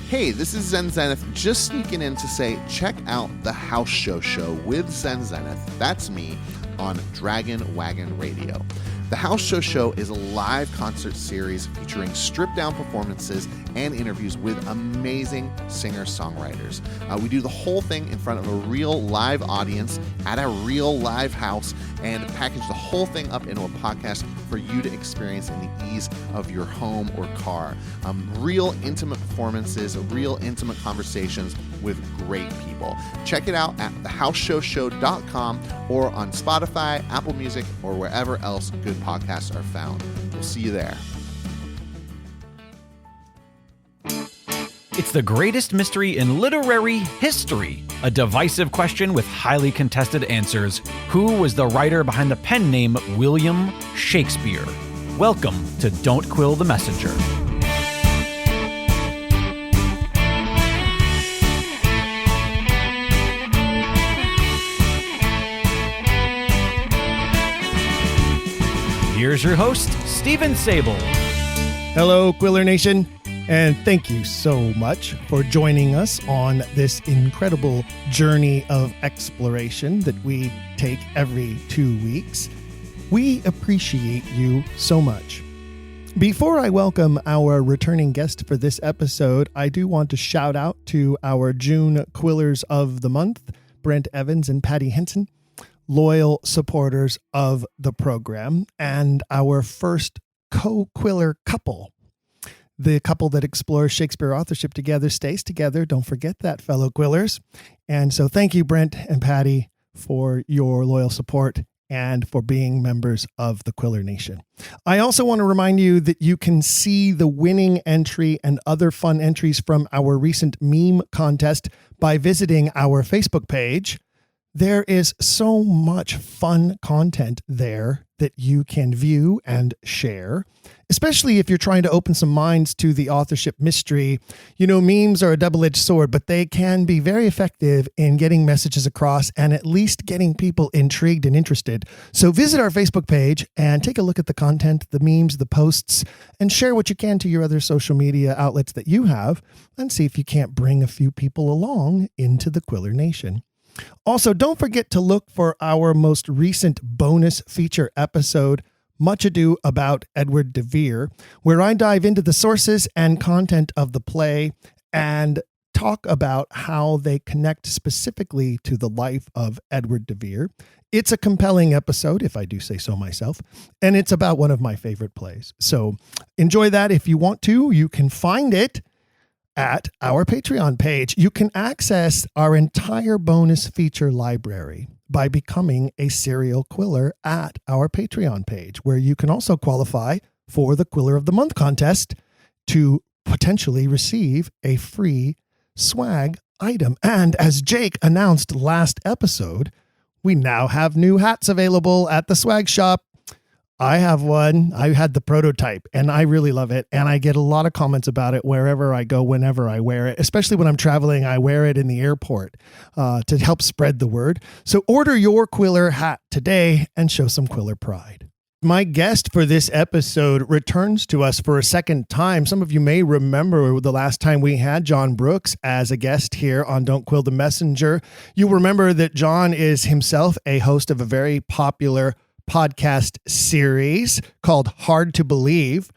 Hey, this is Zen Zenith just sneaking in to say check out the House Show with Zen Zenith, that's me, on Dragon Wagon Radio. The House Show is a live concert series featuring stripped-down performances and interviews with amazing singer-songwriters. We do the whole thing in front of a real live audience at a real live house and package the whole thing up into a podcast for you to experience in the ease of your home or car. Real intimate performances, real intimate conversations with great people. Check it out at thehouseshowshow.com or on Spotify, Apple Music, or wherever else good podcasts are found. We'll see you there. It's the greatest mystery in literary history. A divisive question with highly contested answers. Who was the writer behind the pen name William Shakespeare? Welcome to Don't Quill the Messenger. Here's your host, Stephen Sable. Hello, Quiller Nation, and thank you so much for joining us on this incredible journey of exploration that we take every 2 weeks. We appreciate you so much. Before I welcome our returning guest for this episode, I do want to shout out to our June Quillers of the Month, Brent Evans and Patty Henson, loyal supporters of the program, and our first co-quiller couple. The couple that explores Shakespeare authorship together stays together. Don't forget that, fellow quillers. And so thank you, Brent and Patty, for your loyal support and for being members of the Quiller Nation. I also want to remind you that you can see the winning entry and other fun entries from our recent meme contest by visiting our Facebook page. There is so much fun content there that you can view and share, especially if you're trying to open some minds to the authorship mystery. You know, memes are a double-edged sword, but they can be very effective in getting messages across and at least getting people intrigued and interested. So visit our Facebook page and take a look at the content, the memes, the posts, and share what you can to your other social media outlets that you have and see if you can't bring a few people along into the Quiller Nation. Also, don't forget to look for our most recent bonus feature episode, Much Ado About Edward de Vere, where I dive into the sources and content of the play and talk about how they connect specifically to the life of Edward de Vere. It's a compelling episode, if I do say so myself, and it's about one of my favorite plays. So enjoy that if you want to. You can find it at our Patreon page. You can access our entire bonus feature library by becoming a serial quiller at our Patreon page, where you can also qualify for the Quiller of the Month contest to potentially receive a free swag item. And as Jake announced last episode, we now have new hats available at the swag shop. I have one. I had the prototype and I really love it. And I get a lot of comments about it wherever I go, whenever I wear it, especially when I'm traveling. I wear it in the airport to help spread the word. So order your Quiller hat today and show some Quiller pride. My guest for this episode returns to us for a second time. Some of you may remember the last time we had John Brooks as a guest here on Don't Quill the Messenger. You'll remember that John is himself a host of a very popular podcast series called Hard to Believe.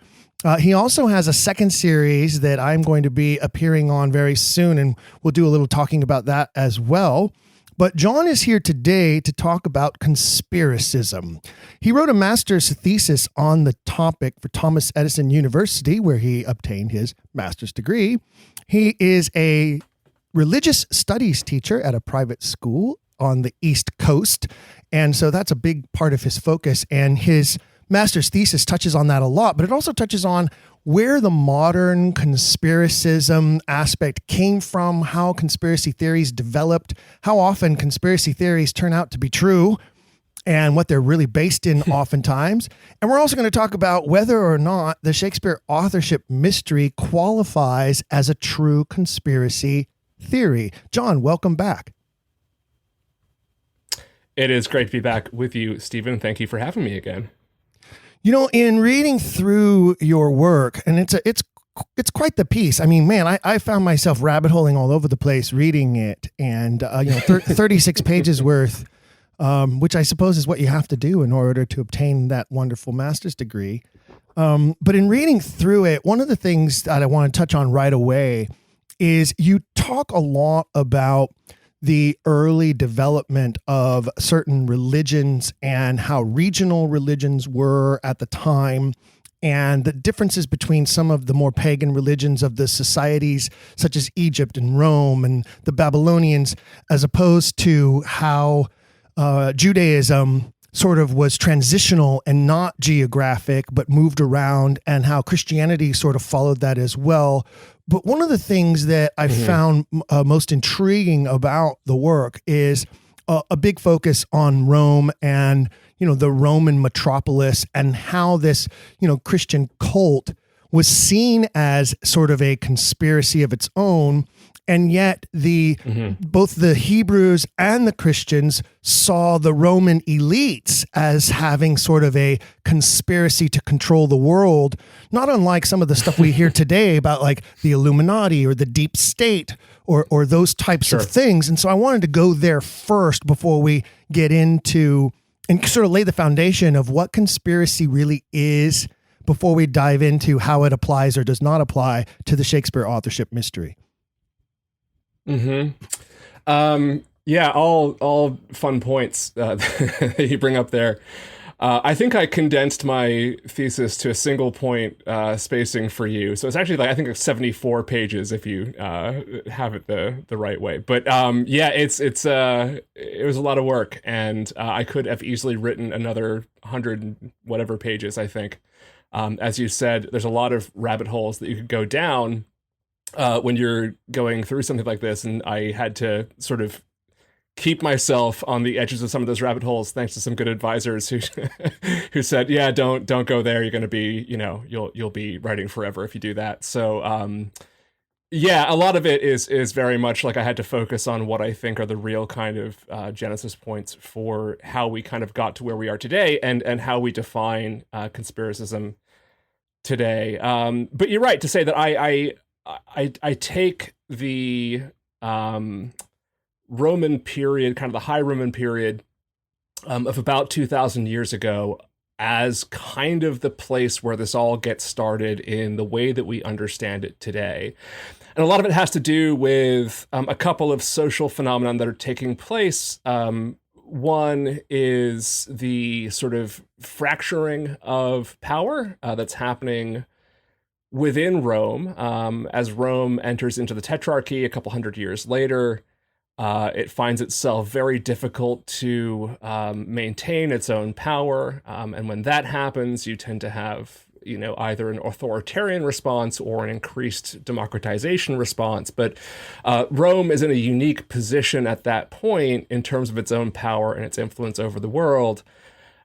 He also has a second series that I'm going to be appearing on very soon, and we'll do a little talking about that as well. But John is here today to talk about conspiricism. He wrote a master's thesis on the topic for Thomas Edison University, where he obtained his master's degree. He is a religious studies teacher at a private school on the East Coast. And so that's a big part of his focus. And his master's thesis touches on that a lot, but it also touches on where the modern conspiricism aspect came from, how conspiracy theories developed, how often conspiracy theories turn out to be true, and what they're really based in oftentimes. And we're also going to talk about whether or not the Shakespeare authorship mystery qualifies as a true conspiracy theory. John, welcome back. It is great to be back with you, Stephen. Thank you for having me again. You know, in reading through your work, and it's it's quite the piece. I mean, man, I found myself rabbit holing all over the place reading it, and 36 pages worth, which I suppose is what you have to do in order to obtain that wonderful master's degree. But in reading through it, one of the things that I want to touch on right away is you talk a lot about the early development of certain religions and how regional religions were at the time, and the differences between some of the more pagan religions of the societies such as Egypt and Rome and the Babylonians, as opposed to how Judaism sort of was transitional and not geographic, but moved around, and how Christianity sort of followed that as well. But one of the things that I found most intriguing about the work is a big focus on Rome and, the Roman metropolis, and how this, Christian cult was seen as sort of a conspiracy of its own. And yet both the Hebrews and the Christians saw the Roman elites as having sort of a conspiracy to control the world, not unlike some of the stuff we hear today about like the Illuminati or the deep state or those types of things. And so I wanted to go there first before we get into and sort of lay the foundation of what conspiracy really is before we dive into how it applies or does not apply to the Shakespeare authorship mystery. Yeah, all fun points that you bring up there. I think I condensed my thesis to a single point spacing for you. So it's actually I think it's 74 pages if you have it the right way. But it was a lot of work, and I could have easily written another 100 whatever pages, I think. As you said, there's a lot of rabbit holes that you could go down when you're going through something like this, and I had to sort of keep myself on the edges of some of those rabbit holes, thanks to some good advisors who said, "Yeah, don't go there. You're going to be, you'll be writing forever if you do that." So, a lot of it is very much like I had to focus on what I think are the real kind of genesis points for how we kind of got to where we are today, and how we define conspiracism today. But you're right to say that I take the Roman period, kind of the high Roman period of about 2,000 years ago, as kind of the place where this all gets started in the way that we understand it today. And a lot of it has to do with a couple of social phenomena that are taking place. One is the sort of fracturing of power that's happening within Rome. As Rome enters into the Tetrarchy a couple hundred years later, it finds itself very difficult to maintain its own power. And when that happens, you tend to have, either an authoritarian response or an increased democratization response. But Rome is in a unique position at that point in terms of its own power and its influence over the world.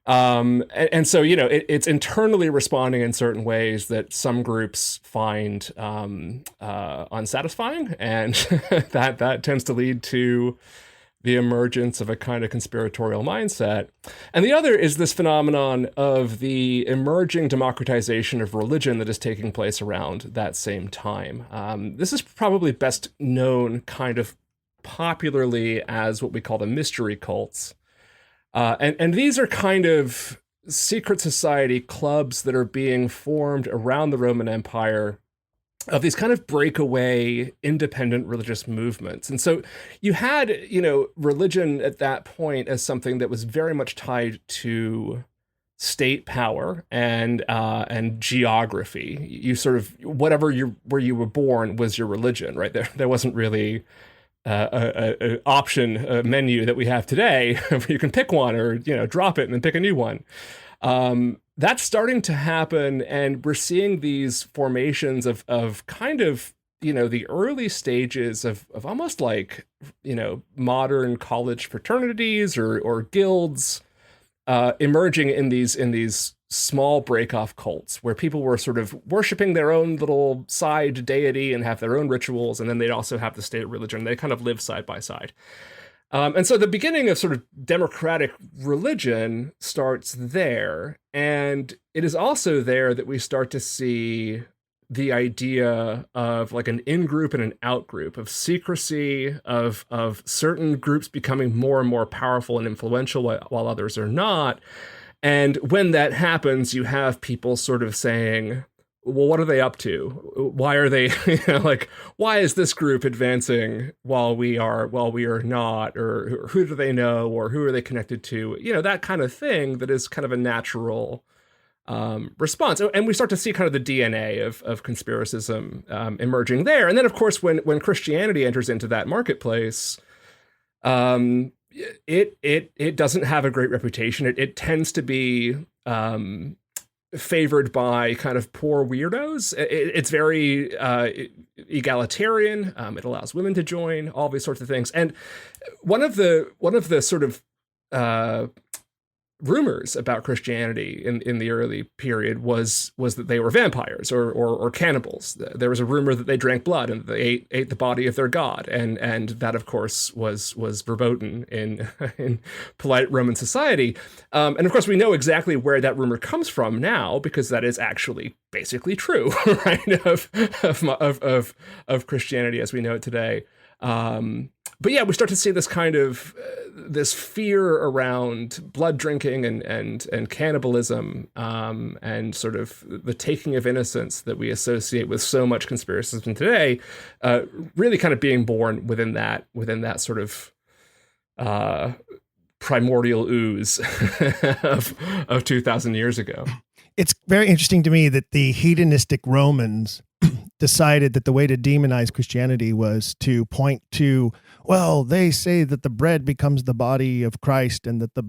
And so, it's internally responding in certain ways that some groups find unsatisfying, and that tends to lead to the emergence of a kind of conspiratorial mindset. And the other is this phenomenon of the emerging democratization of religion that is taking place around that same time. This is probably best known kind of popularly as what we call the mystery cults. And these are kind of secret society clubs that are being formed around the Roman Empire of these kind of breakaway independent religious movements. And so you had, religion at that point as something that was very much tied to state power and geography. You sort of, where you were born was your religion, right? There wasn't really a option, a menu that we have today where you can pick one or, drop it and then pick a new one. That's starting to happen, and we're seeing these formations of kind of, the early stages of almost like, modern college fraternities or guilds emerging in these small break-off cults where people were sort of worshiping their own little side deity and have their own rituals, and then they'd also have the state religion. They kind of live side by side. And so the beginning of sort of democratic religion starts there. And it is also there that we start to see the idea of like an in-group and an out-group, of secrecy, of certain groups becoming more and more powerful and influential while others are not. And when that happens, you have people sort of saying, well, what are they up to? Why are they, like, why is this group advancing while we are not? Or who do they know? Or who are they connected to? That kind of thing that is kind of a natural response. And we start to see kind of the DNA of conspiracism emerging there. And then, of course, when Christianity enters into that marketplace, it doesn't have a great reputation. It tends to be favored by kind of poor weirdos. It's very egalitarian. It allows women to join, all these sorts of things. And one of the sort of rumors about Christianity in the early period was that they were vampires or cannibals. There was a rumor that they drank blood and they ate the body of their god, and that of course was verboten in polite Roman society. And of course we know exactly where that rumor comes from now, because that is actually basically true, right? Of Christianity as we know it today. But yeah, we start to see this kind of this fear around blood drinking and cannibalism, and sort of the taking of innocence that we associate with so much conspiracism today, really kind of being born within that sort of primordial ooze of 2,000 years ago. It's very interesting to me that the hedonistic Romans decided that the way to demonize Christianity was to point to, well, they say that the bread becomes the body of Christ and that the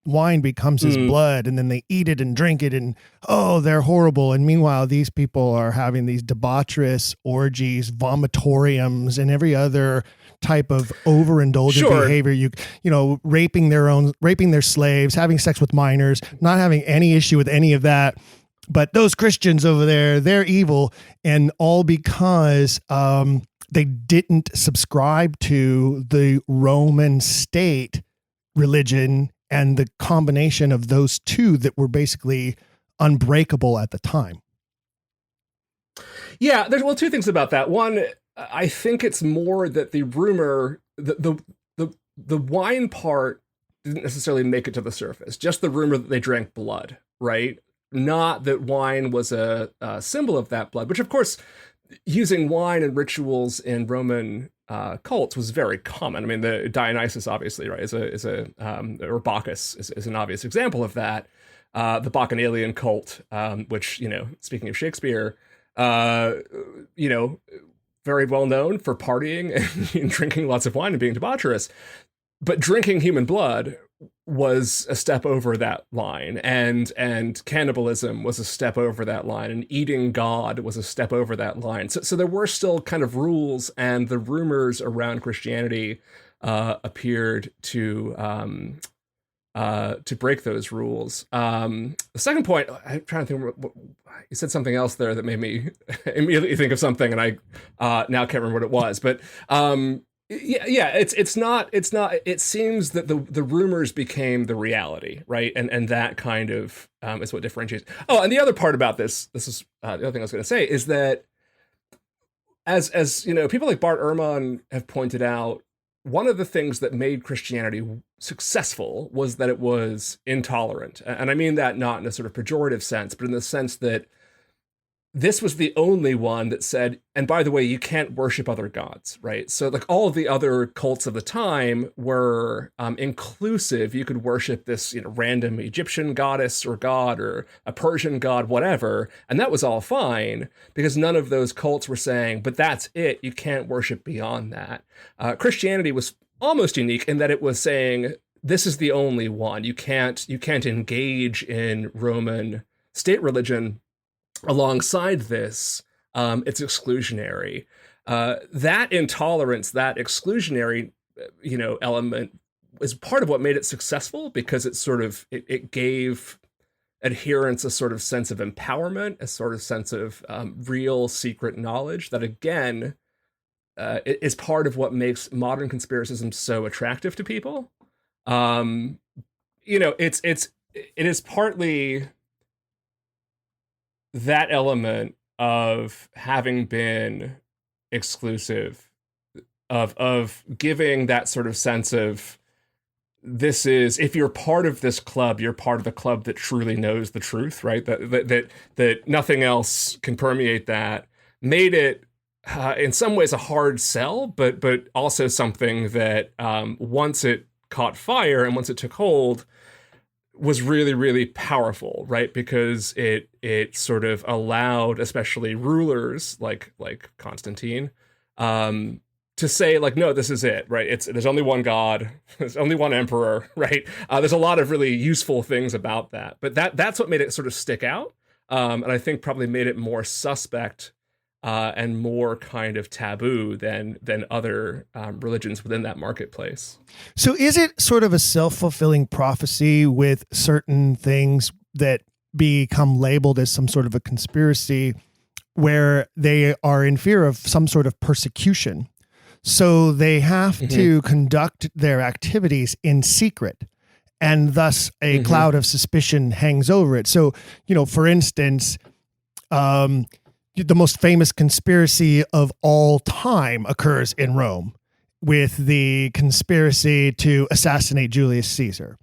wine becomes his blood, and then they eat it and drink it, and oh, they're horrible. And meanwhile, these people are having these debaucherous orgies, vomitoriums, and every other type of overindulgent behavior. Raping their slaves, having sex with minors, not having any issue with any of that. But those Christians over there, they're evil, and all because they didn't subscribe to the Roman state religion and the combination of those two that were basically unbreakable at the time. Yeah, there's two things about that. One, I think it's more that the rumor, the wine part didn't necessarily make it to the surface. Just the rumor that they drank blood, right? Not that wine was a symbol of that blood, which of course, using wine in rituals in Roman cults was very common. I mean, the Dionysus, obviously, right, or Bacchus is an obvious example of that. The Bacchanalian cult, which, speaking of Shakespeare, very well known for partying and drinking lots of wine and being debaucherous. But drinking human blood was a step over that line, and cannibalism was a step over that line, and eating God was a step over that line. So there were still kind of rules, and the rumors around Christianity appeared to break those rules. The second point, I'm trying to think. You said something else there that made me immediately think of something, and I now can't remember what it was. But it's not. It seems that the rumors became the reality, right? And that kind of is what differentiates. Oh, and the other part about this is the other thing I was going to say is that as people like Bart Ehrman have pointed out, one of the things that made Christianity successful was that it was intolerant. And I mean that not in a sort of pejorative sense, but in the sense that this was the only one that said, and by the way, you can't worship other gods, right? So like all of the other cults of the time were inclusive. You could worship this, random Egyptian goddess or god or a Persian god, whatever. And that was all fine because none of those cults were saying, but that's it. You can't worship beyond that. Christianity was almost unique in that it was saying, this is the only one. You can't engage in Roman state religion alongside this. It's exclusionary. That intolerance, that exclusionary, element is part of what made it successful, because it sort of it gave adherents a sort of sense of empowerment, a sort of sense of real secret knowledge that again is part of what makes modern conspiracism so attractive to people. It is partly that element of having been exclusive, of giving that sort of sense of, this is, if you're part of this club, you're part of the club that truly knows the truth, right? That nothing else can permeate that, made it in some ways a hard sell, but also something that once it caught fire and once it took hold, was really, really powerful, right? Because it sort of allowed, especially rulers like Constantine, to say, like, no, this is it, right? There's only one God, there's only one emperor, right? There's a lot of really useful things about that, but that's what made it sort of stick out, and I think probably made it more suspect and more kind of taboo than other religions within that marketplace. So is it sort of a self-fulfilling prophecy with certain things that become labeled as some sort of a conspiracy where they are in fear of some sort of persecution? So they have to conduct their activities in secret, and thus a cloud of suspicion hangs over it. So, for instance, the most famous conspiracy of all time occurs in Rome with the conspiracy to assassinate Julius Caesar.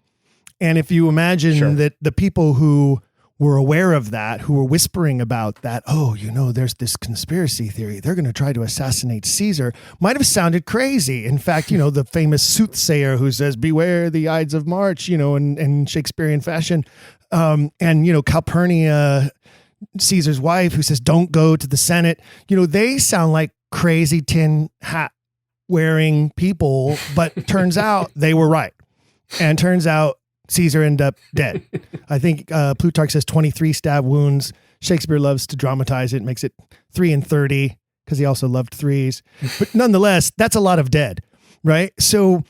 And if you imagine that the people who were aware of that, who were whispering about that, there's this conspiracy theory, they're going to try to assassinate Caesar, might have sounded crazy. In fact, the famous soothsayer who says, beware the Ides of March, in Shakespearean fashion. And Calpurnia, Caesar's wife, who says, don't go to the Senate. They sound like crazy tin hat wearing people, but turns out they were right. And turns out Caesar ended up dead. I think Plutarch says 23 stab wounds. Shakespeare loves to dramatize it, makes it 3 and 30 because he also loved threes. But nonetheless, that's a lot of dead, right? So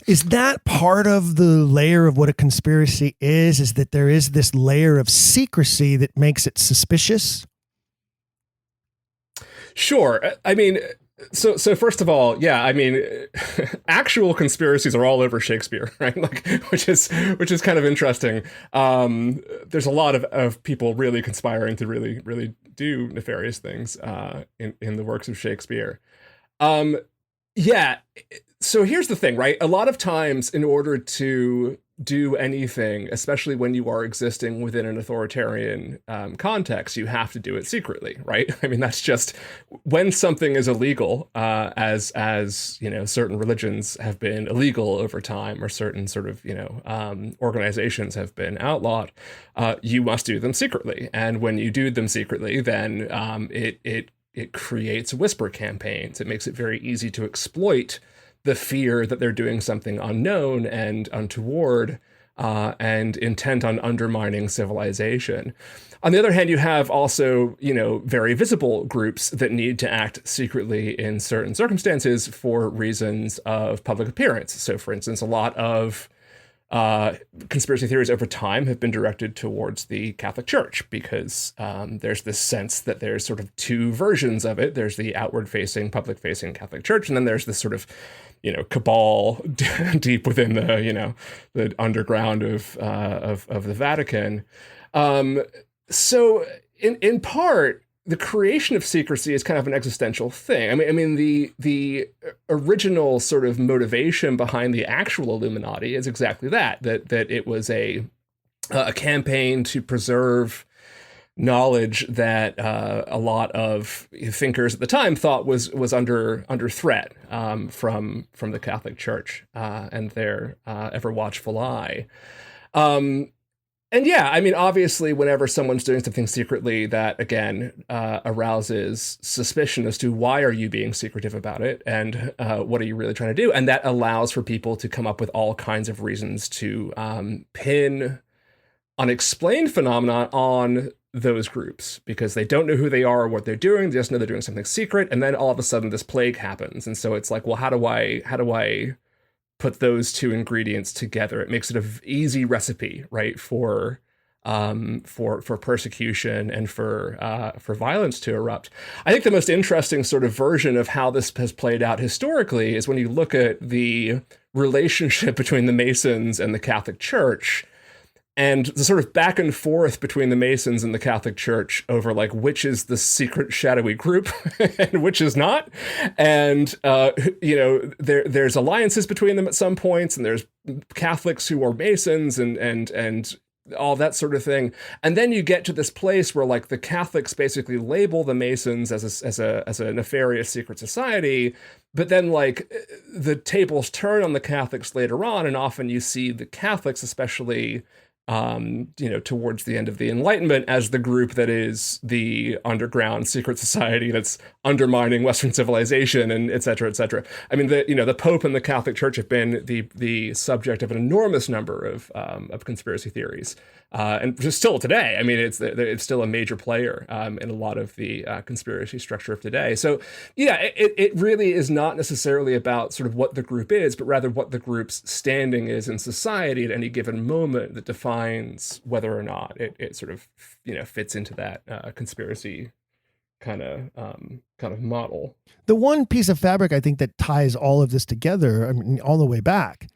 is that part of the layer of what a conspiracy is that there is this layer of secrecy that makes it suspicious? Sure. I mean, so first of all, yeah, I mean, actual conspiracies are all over Shakespeare, right? Like, which is kind of interesting. There's a lot of people really conspiring to really, really do nefarious things in the works of Shakespeare. Yeah. So here's the thing, right? A lot of times, in order to do anything, especially when you are existing within an authoritarian context, you have to do it secretly, right? I mean, that's just when something is illegal, as certain religions have been illegal over time, or certain sort of organizations have been outlawed. You must do them secretly, and when you do them secretly, then it creates whisper campaigns. It makes it very easy to exploit the fear that they're doing something unknown and untoward, and intent on undermining civilization. On the other hand, you have also, very visible groups that need to act secretly in certain circumstances for reasons of public appearance. So, for instance, a lot of conspiracy theories over time have been directed towards the Catholic Church because there's this sense that there's sort of two versions of it. There's the outward-facing, public-facing Catholic Church, and then there's this sort of cabal deep within the underground of the Vatican. So in part, the creation of secrecy is kind of an existential thing. I mean, the original sort of motivation behind the actual Illuminati is exactly that it was a campaign to preserve knowledge that a lot of thinkers at the time thought was under threat from the Catholic Church and their ever watchful eye. And yeah, I mean, obviously, whenever someone's doing something secretly, that again arouses suspicion as to why are you being secretive about it, and what are you really trying to do, and that allows for people to come up with all kinds of reasons to pin unexplained phenomena on those groups because they don't know who they are or what they're doing. They just know they're doing something secret, and then all of a sudden this plague happens, and so it's like, well, how do I put those two ingredients together? It makes it an easy recipe, right, for persecution and for violence to erupt. I think the most interesting sort of version of how this has played out historically is when you look at the relationship between the Masons and the Catholic Church. And the sort of back and forth between the Masons and the Catholic Church over like which is the secret shadowy group and which is not. And, there's alliances between them at some points, and there's Catholics who are Masons and all that sort of thing. And then you get to this place where like the Catholics basically label the Masons as a nefarious secret society. But then like the tables turn on the Catholics later on. And often you see the Catholics, especially towards the end of the Enlightenment, as the group that is the underground secret society that's undermining Western civilization, and et cetera, et cetera. I mean, the Pope and the Catholic Church have been the subject of an enormous number of conspiracy theories, and just still today. I mean, it's still a major player in a lot of the conspiracy structure of today. So, yeah, it really is not necessarily about sort of what the group is, but rather what the group's standing is in society at any given moment that defines whether or not it sort of fits into that conspiracy kind of model. The one piece of fabric I think that ties all of this together, I mean, all the way back,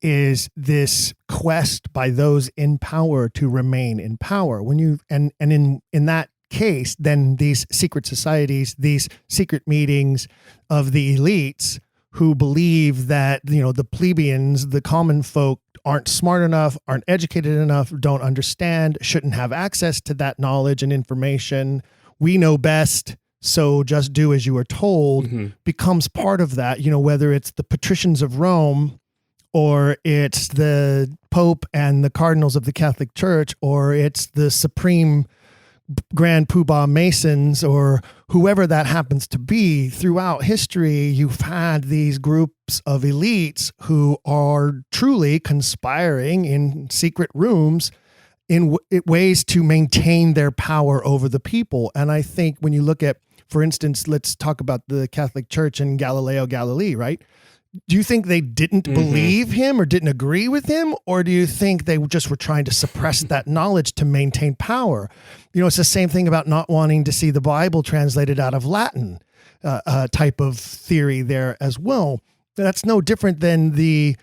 is this quest by those in power to remain in power. When you and in that case, then these secret societies, these secret meetings of the elites who believe that, the plebeians, the common folk, aren't smart enough, aren't educated enough, don't understand, shouldn't have access to that knowledge and information. We know best, so just do as you are told, becomes part of that, whether it's the patricians of Rome, or it's the Pope and the cardinals of the Catholic Church, or it's the Supreme Grand Poobah Masons, or whoever that happens to be. Throughout history, you've had these groups of elites who are truly conspiring in secret rooms in ways to maintain their power over the people. And I think when you look at, for instance, let's talk about the Catholic Church and Galileo Galilei, right? Do you think they didn't believe him or didn't agree with him? Or do you think they just were trying to suppress that knowledge to maintain power? It's the same thing about not wanting to see the Bible translated out of Latin, type of theory there as well. That's no different than the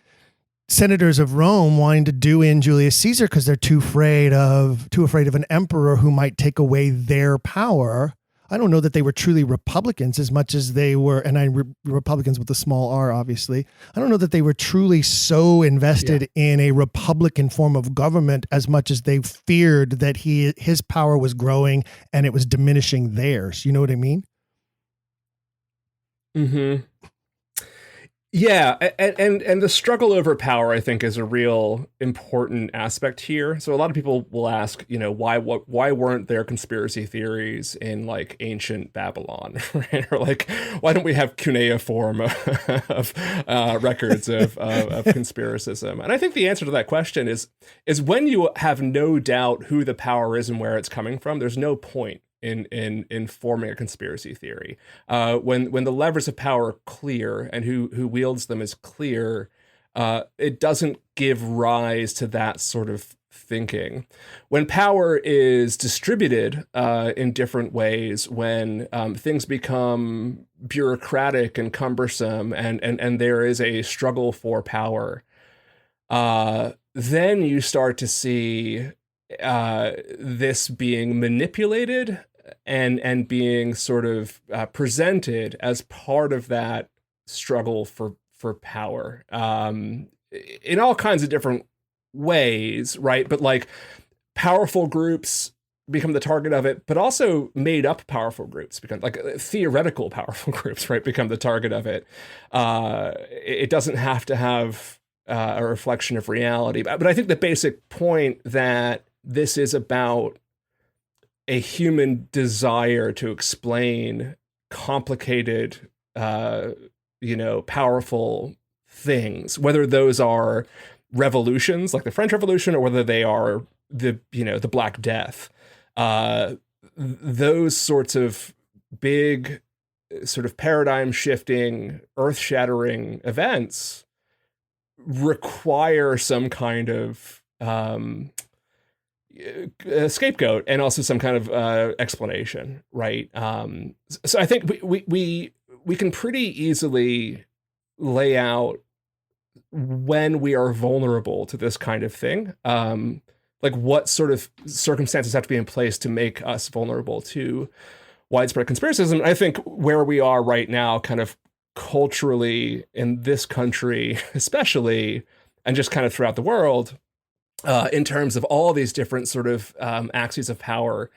senators of Rome wanting to do in Julius Caesar because they're too afraid of an emperor who might take away their power. I don't know that they were truly Republicans as much as they were, and Republicans with a small r, obviously. I don't know that they were truly so invested in a Republican form of government as much as they feared that his power was growing and it was diminishing theirs. You know what I mean? Mm-hmm. Yeah, and the struggle over power, I think, is a real important aspect here. So a lot of people will ask, why weren't there conspiracy theories in like ancient Babylon, right? Or like, why don't we have cuneiform of records of conspiricism? And I think the answer to that question is when you have no doubt who the power is and where it's coming from, there's no point in forming a conspiracy theory. When the levers of power are clear and who wields them is clear, it doesn't give rise to that sort of thinking. When power is distributed in different ways, when things become bureaucratic and cumbersome, and there is a struggle for power, then you start to see this being manipulated and being sort of presented as part of that struggle for power in all kinds of different ways, right? But like powerful groups become the target of it, but also made up powerful groups become like theoretical powerful groups, right? Become the target of it. It doesn't have to have a reflection of reality, but I think the basic point that this is about a human desire to explain complicated, powerful things, whether those are revolutions like the French Revolution or whether they are the Black Death. Those sorts of big sort of paradigm shifting, earth shattering events require some kind of scapegoat and also some kind of explanation, right? So I think we can pretty easily lay out when we are vulnerable to this kind of thing. like what sort of circumstances have to be in place to make us vulnerable to widespread conspiracism. I think where we are right now, kind of culturally in this country, especially, and just kind of throughout the world, in terms of all these different sort of axes of power,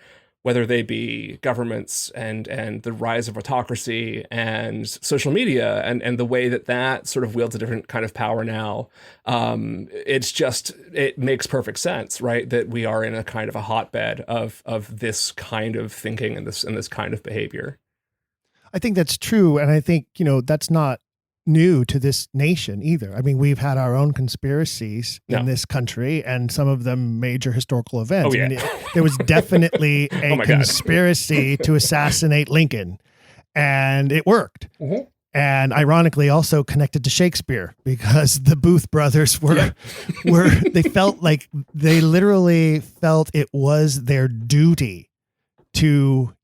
whether they be governments and the rise of autocracy and social media and the way that sort of wields a different kind of power now, it makes perfect sense, right? That we are in a kind of a hotbed of this kind of thinking and this kind of behavior. I think that's true. And I think, that's not new to this nation either. I mean, we've had our own conspiracies in this country, and some of them major historical events. Oh, yeah. I mean, there was definitely a conspiracy to assassinate Lincoln, and it worked. Mm-hmm. And ironically, also connected to Shakespeare, because the Booth brothers they literally felt it was their duty to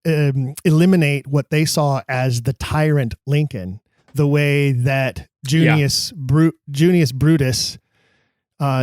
eliminate what they saw as the tyrant Lincoln, the way that Junius Brutus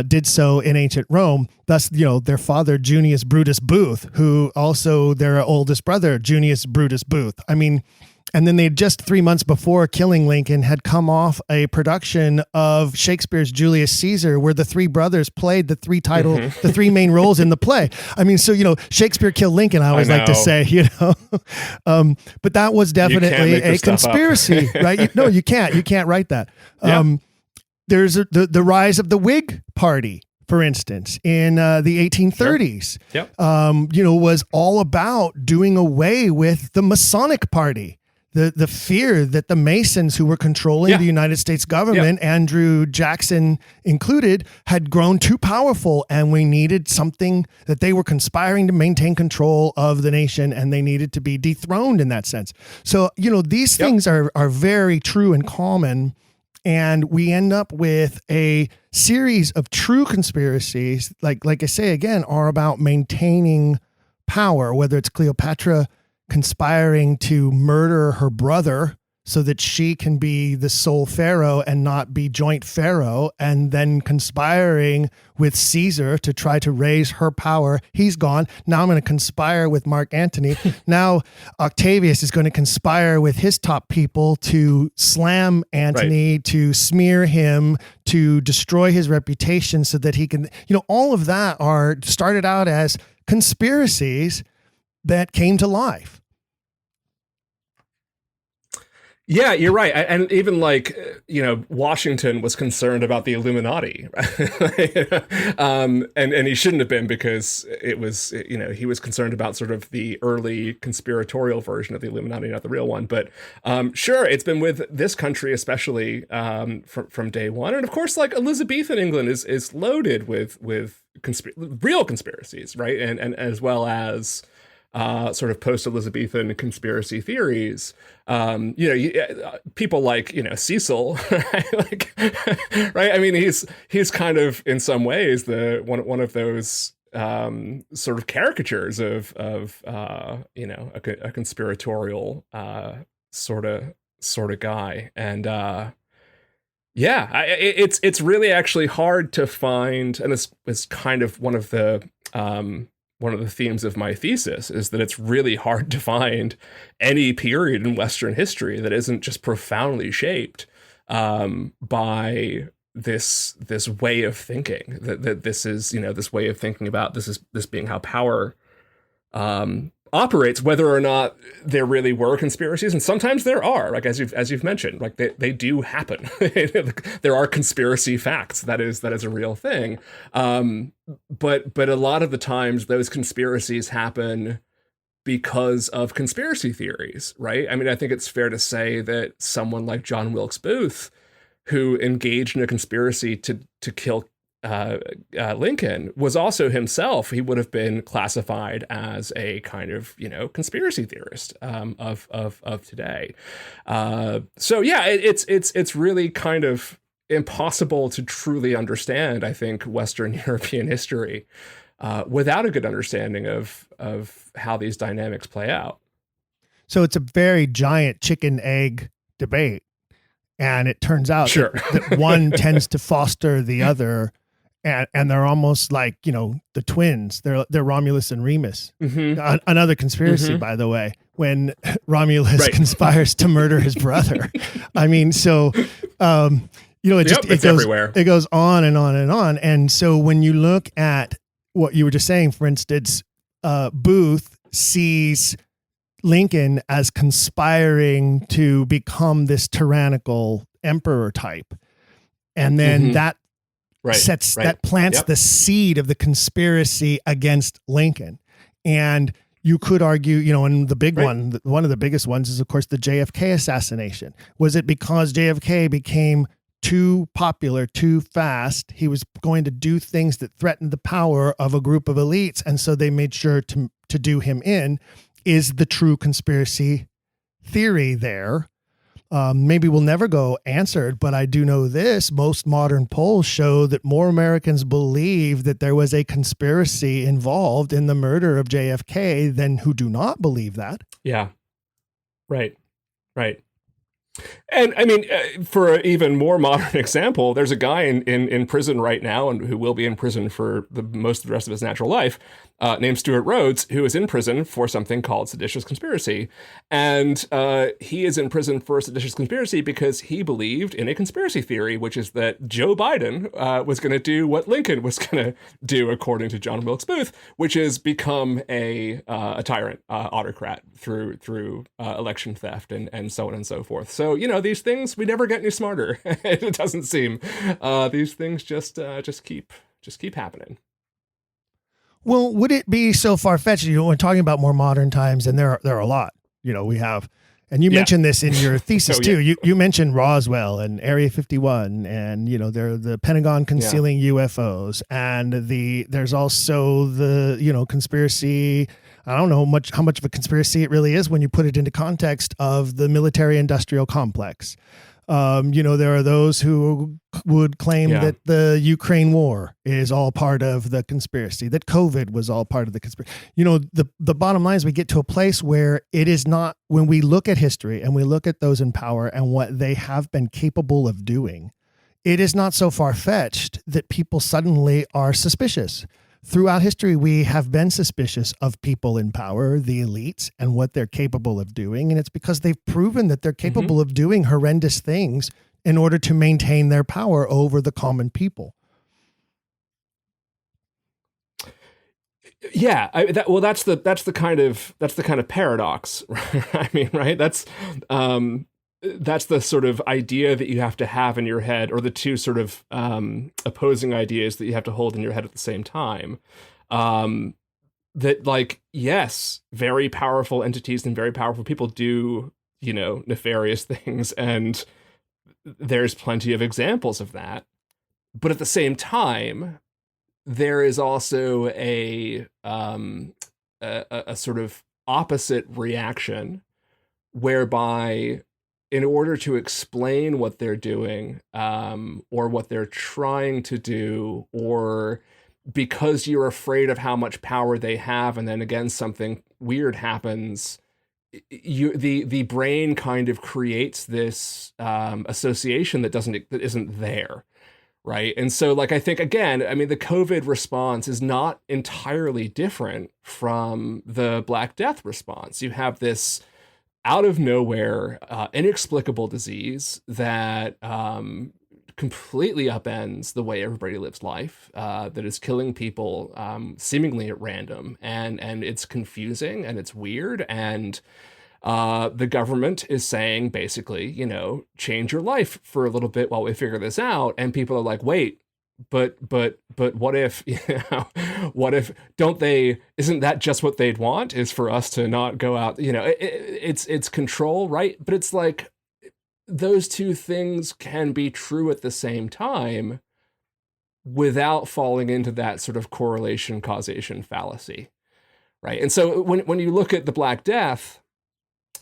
did so in ancient Rome. Thus, their father, Junius Brutus Booth, who also their oldest brother, Junius Brutus Booth. I mean, and then they just 3 months before killing Lincoln had come off a production of Shakespeare's Julius Caesar, where the three brothers played the three main roles in the play. I mean, so, Shakespeare killed Lincoln, I always like to say, but that was definitely a conspiracy, right? No, you can't write that. Yeah. There's the rise of the Whig Party, for instance, in the 1830s, was all about doing away with the Masonic Party. The fear that the Masons, who were controlling the United States government, Andrew Jackson included, had grown too powerful, and we needed something that they were conspiring to maintain control of the nation, and they needed to be dethroned in that sense. So, these things are very true and common, and we end up with a series of true conspiracies, like I say again, are about maintaining power, whether it's Cleopatra conspiring to murder her brother so that she can be the sole pharaoh and not be joint pharaoh, and then conspiring with Caesar to try to raise her power. He's gone. Now I'm going to conspire with Mark Antony. Now Octavius is going to conspire with his top people to slam Antony, to smear him, to destroy his reputation so that he can, all of that are started out as conspiracies that came to life. Yeah, you're right. And even Washington was concerned about the Illuminati, and he shouldn't have been, because it was, he was concerned about sort of the early conspiratorial version of the Illuminati, not the real one. But sure, it's been with this country, especially from day one. And of course, Elizabethan England is loaded with real conspiracies, right? And as well as sort of post-Elizabethan conspiracy theories. People like, Cecil, right? Right? I mean, he's kind of, in some ways, the one of those sort of caricatures of a conspiratorial sort of guy. And it's really actually hard to find, and this is kind of one of the themes of my thesis, is that it's really hard to find any period in Western history that isn't just profoundly shaped by this way of thinking. That this is, this way of thinking about this being how power operates, whether or not there really were conspiracies. And sometimes there are, like as you've mentioned, like they do happen. There are conspiracy facts. That is a real thing. But a lot of the times those conspiracies happen because of conspiracy theories, right? I mean, I think it's fair to say that someone like John Wilkes Booth, who engaged in a conspiracy to kill Lincoln, was also himself, he would have been classified as a kind of, conspiracy theorist of today. So yeah, it's really kind of impossible to truly understand, I think, Western European history without a good understanding of how these dynamics play out. So it's a very giant chicken egg debate. And it turns out that one tends to foster the other. and they're almost like, the twins. They're Romulus and Remus. Another conspiracy, by the way, when Romulus conspires to murder his brother. I mean, so it goes everywhere. It goes on and on and on. And so when you look at what you were just saying, for instance, Booth sees Lincoln as conspiring to become this tyrannical emperor type, and then that plants the seed of the conspiracy against Lincoln. And you could argue, and the big one of the biggest ones is, of course, the JFK assassination. Was it because JFK became too popular, too fast? He was going to do things that threatened the power of a group of elites, and so they made sure to do him in. Is the true conspiracy theory there? Maybe we'll never go answered, but I do know this. Most modern polls show that more Americans believe that there was a conspiracy involved in the murder of JFK than who do not believe that. Yeah. Right. And I mean, for an even more modern example, there's a guy in prison right now, and who will be in prison for most of the rest of his natural life, named Stuart Rhodes, who is in prison for something called seditious conspiracy. And he is in prison for seditious conspiracy because he believed in a conspiracy theory, which is that Joe Biden was going to do what Lincoln was going to do, according to John Wilkes Booth, which is become a tyrant, autocrat through election theft and so on and so forth. So, these things, we never get any smarter. It doesn't seem. These things just keep happening. Well, would it be so far-fetched? We're talking about more modern times, and there are a lot. We have, and you mentioned this in your thesis too. You mentioned Roswell and Area 51, and they're the Pentagon concealing UFOs, and there's also the conspiracy. I don't know how much of a conspiracy it really is when you put it into context of the military-industrial complex. There are those who would claim that the Ukraine war is all part of the conspiracy, that COVID was all part of the conspiracy. The bottom line is we get to a place where it is not, when we look at history and we look at those in power and what they have been capable of doing, it is not so far-fetched that people suddenly are suspicious. Throughout history, we have been suspicious of people in power, the elites, and what they're capable of doing. And it's because they've proven that they're capable of doing horrendous things in order to maintain their power over the common people. Yeah, that's the kind of paradox. I mean, right? That's the sort of idea that you have to have in your head, or the two sort of opposing ideas that you have to hold in your head at the same time. That, yes, very powerful entities and very powerful people do, nefarious things, and there's plenty of examples of that. But at the same time, there is also a sort of opposite reaction, whereby, in order to explain what they're doing, or what they're trying to do, or because you're afraid of how much power they have, and then again something weird happens, the brain kind of creates this association that isn't there, right? And so, I think, again, I mean, the COVID response is not entirely different from the Black Death response. You have this out of nowhere, inexplicable disease that completely upends the way everybody lives life, that is killing people seemingly at random, and it's confusing and it's weird, and the government is saying, basically, change your life for a little bit while we figure this out, and people are like, wait, but what if, isn't that just what they'd want, is for us to not go out, it's control, right? But it's like, those two things can be true at the same time without falling into that sort of correlation causation fallacy, right? And so when you look at the Black Death,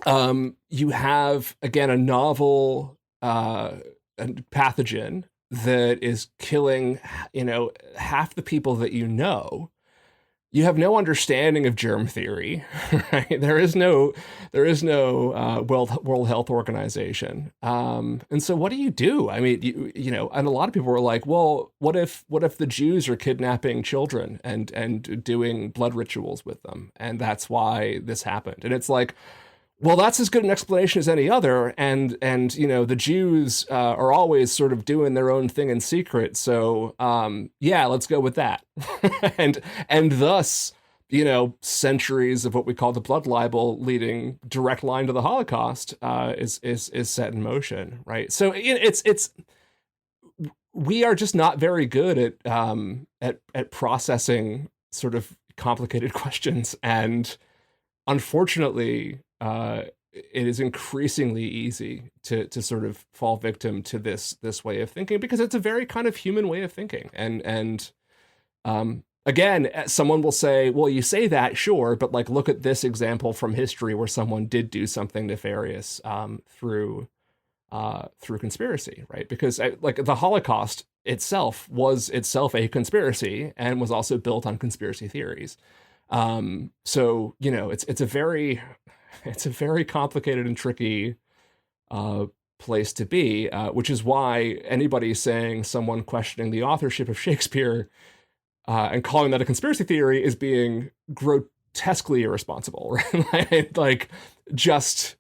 you have, again, a novel pathogen that is killing, half the people that you have no understanding of germ theory, right? There is no World Health Organization, and so what do you do? I mean, you know, and a lot of people were like, well, what if the Jews are kidnapping children and doing blood rituals with them, and that's why this happened? And it's like, well, that's as good an explanation as any other, and you know, the Jews are always sort of doing their own thing in secret, so yeah, let's go with that. and thus, you know, centuries of what we call the blood libel leading direct line to the Holocaust is set in motion, right? So it's we are just not very good at processing sort of complicated questions, and unfortunately, it is increasingly easy to sort of fall victim to this way of thinking, because it's a very kind of human way of thinking. And again, someone will say, well, you say that, sure, but like, look at this example from history where someone did do something nefarious through conspiracy, right? Because like the Holocaust itself was itself a conspiracy and was also built on conspiracy theories. So, you know, it's a very complicated and tricky place to be, which is why anybody saying someone questioning the authorship of Shakespeare and calling that a conspiracy theory is being grotesquely irresponsible, right? Like just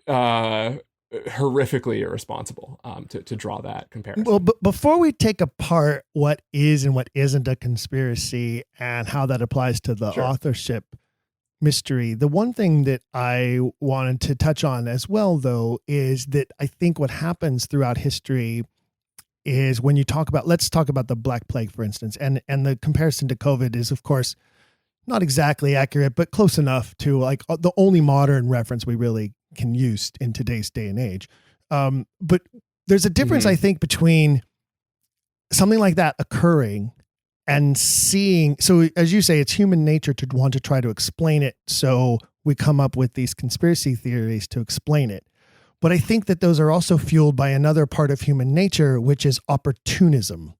horrifically irresponsible to draw that comparison. Well, but before we take apart what is and what isn't a conspiracy and how that applies to the authorship mystery, the one thing that I wanted to touch on as well, though, is that I think what happens throughout history is when you talk about, let's talk about the Black Plague, for instance, and the comparison to COVID is, of course, not exactly accurate, but close enough to like the only modern reference we really can use in today's day and age. But there's a difference, I think, between something like that occurring and seeing. So as you say, it's human nature to want to try to explain it. So we come up with these conspiracy theories to explain it. But I think that those are also fueled by another part of human nature, which is opportunism.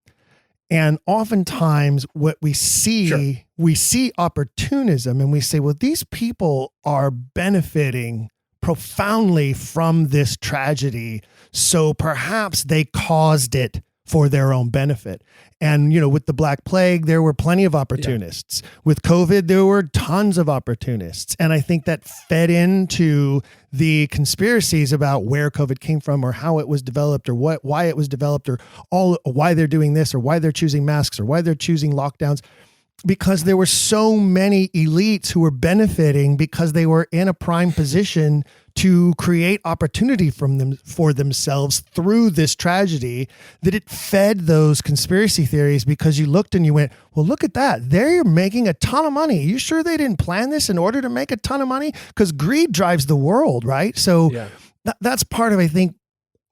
And oftentimes what we see, we see opportunism and we say, well, these people are benefiting profoundly from this tragedy, so perhaps they caused it for their own benefit. And, you know, with the Black Plague, there were plenty of opportunists. With COVID, there were tons of opportunists. And I think that fed into the conspiracies about where COVID came from or how it was developed or why it was developed or why they're doing this or why they're choosing masks or why they're choosing lockdowns. Because there were so many elites who were benefiting because they were in a prime position to create opportunity for themselves through this tragedy, that it fed those conspiracy theories, because you looked and you went, well, look at that. They're making a ton of money. You sure they didn't plan this in order to make a ton of money? Because greed drives the world, right? So that's part of, I think,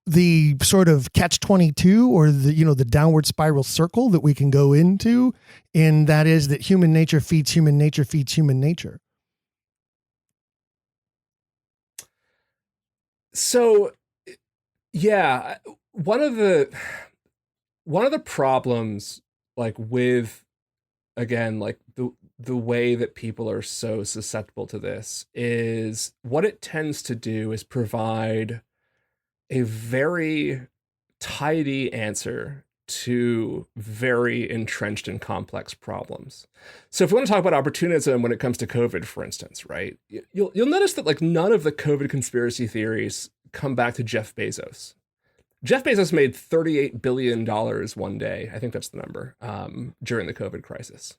the sort of catch-22 or the downward spiral circle that we can go into, and that is that human nature feeds human nature feeds human nature. So, yeah, one of the problems, like with, again, like the way that people are so susceptible to this, is what it tends to do is provide a very tidy answer to very entrenched and complex problems. So if we want to talk about opportunism when it comes to COVID, for instance, right, you'll notice that like none of the COVID conspiracy theories come back to Jeff Bezos. Jeff Bezos made $38 billion one day. I think that's the number, during the COVID crisis,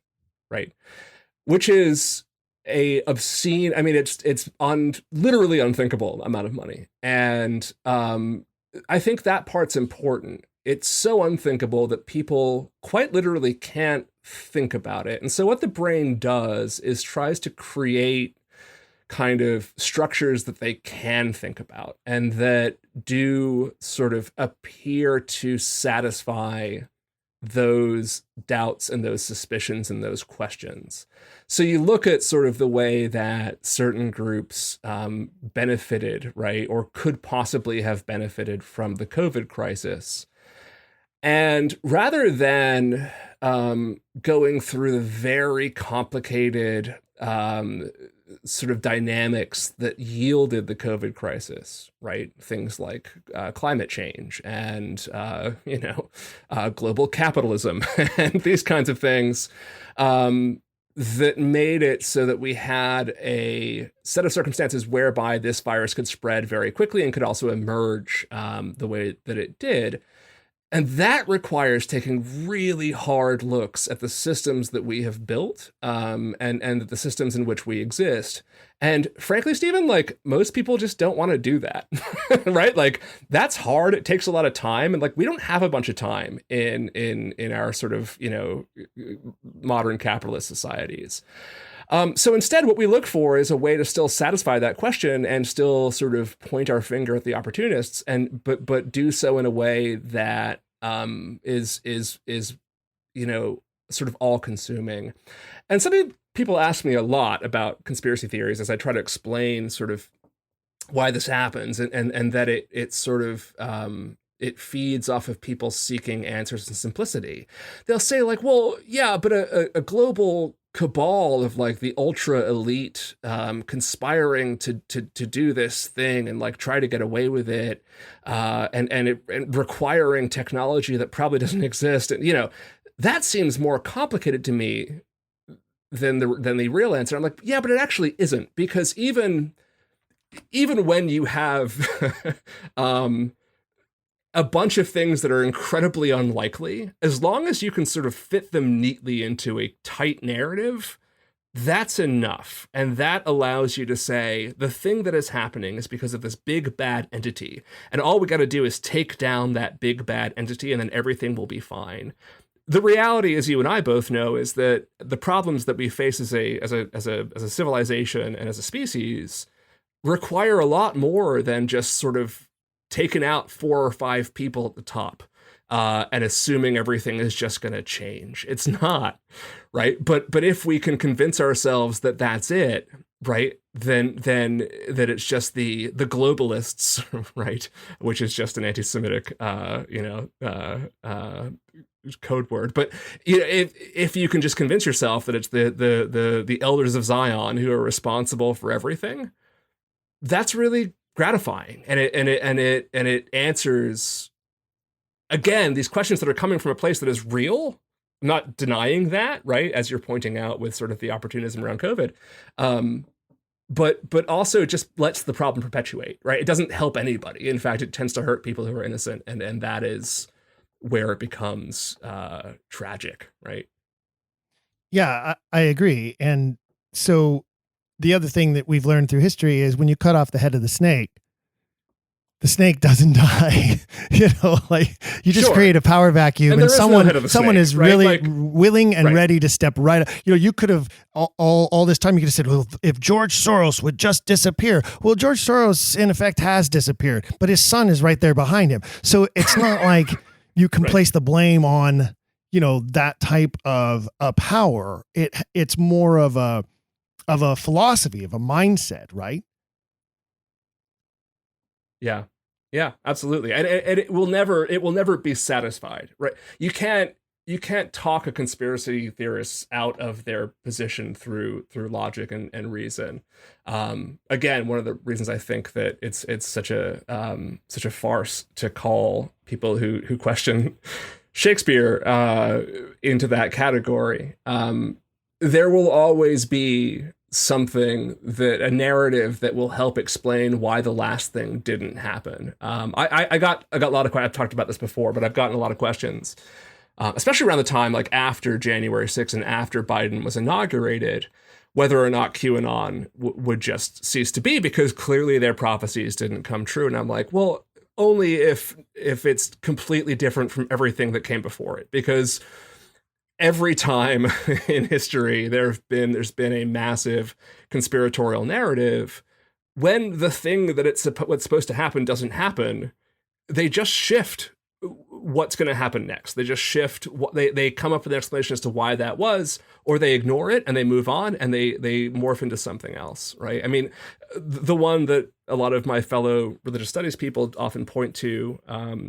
right? Which is a obscene, I mean, it's literally unthinkable amount of money. And I think that part's important. It's so unthinkable that people quite literally can't think about it. And so what the brain does is tries to create kind of structures that they can think about and that do sort of appear to satisfy those doubts and those suspicions and those questions. So you look at sort of the way that certain groups benefited, right, or could possibly have benefited from the COVID crisis. And rather than going through the very complicated sort of dynamics that yielded the COVID crisis, right? Things like climate change and, global capitalism and these kinds of things that made it so that we had a set of circumstances whereby this virus could spread very quickly and could also emerge the way that it did. And that requires taking really hard looks at the systems that we have built and the systems in which we exist. And frankly, Stephen, like most people just don't want to do that, right? Like that's hard. It takes a lot of time. And like we don't have a bunch of time in our sort of, modern capitalist societies. So instead, what we look for is a way to still satisfy that question and still sort of point our finger at the opportunists, but do so in a way that is sort of all-consuming. And some people ask me a lot about conspiracy theories as I try to explain sort of why this happens, and that it sort of it feeds off of people seeking answers and simplicity. They'll say like, well, yeah, but a global cabal of like the ultra elite conspiring to do this thing and like try to get away with it and requiring technology that probably doesn't exist, and that seems more complicated to me than the real answer. I'm like, yeah, but it actually isn't, because even when you have a bunch of things that are incredibly unlikely, as long as you can sort of fit them neatly into a tight narrative, that's enough. And that allows you to say the thing that is happening is because of this big bad entity. And all we got to do is take down that big bad entity and then everything will be fine. The reality, as you and I both know, is that the problems that we face as a civilization and as a species require a lot more than just sort of taking out 4 or 5 people at the top and assuming everything is just going to change. It's not, right? But if we can convince ourselves that that's it, right, then that it's just the globalists, right, which is just an anti-Semitic, code word. But if you can just convince yourself that it's the elders of Zion who are responsible for everything, that's really gratifying, and it answers again these questions that are coming from a place that is real. I'm not denying that, right, as you're pointing out with sort of the opportunism around COVID, but also just lets the problem perpetuate, right? It doesn't help anybody. In fact, it tends to hurt people who are innocent, and that is where it becomes tragic, right? Yeah, I agree. And so the other thing that we've learned through history is when you cut off the head of the snake doesn't die. Like you just create a power vacuum, and someone is right? really willing and ready to step right. You could have all this time you could have said, well, if George Soros would just disappear. Well, George Soros in effect has disappeared, but his son is right there behind him. So it's not like you can place the blame on, that type of a power. It's more of a philosophy, of a mindset, right? Yeah, absolutely. And it will never be satisfied, right? You can't talk a conspiracy theorist out of their position through logic and reason. Again, one of the reasons I think that it's such a farce to call people who question Shakespeare into that category. There will always be a narrative that will help explain why the last thing didn't happen. I got a lot of questions. I've talked about this before, but I've gotten a lot of questions, especially around the time like after January 6th and after Biden was inaugurated, whether or not QAnon would just cease to be, because clearly their prophecies didn't come true. And I'm like, well, only if it's completely different from everything that came before it, because every time in history there's been a massive conspiratorial narrative. When the thing that what's supposed to happen doesn't happen, they just shift what's going to happen next. They just shift. They come up with an explanation as to why that was, or they ignore it and they move on and they morph into something else, right? I mean, the one that a lot of my fellow religious studies people often point to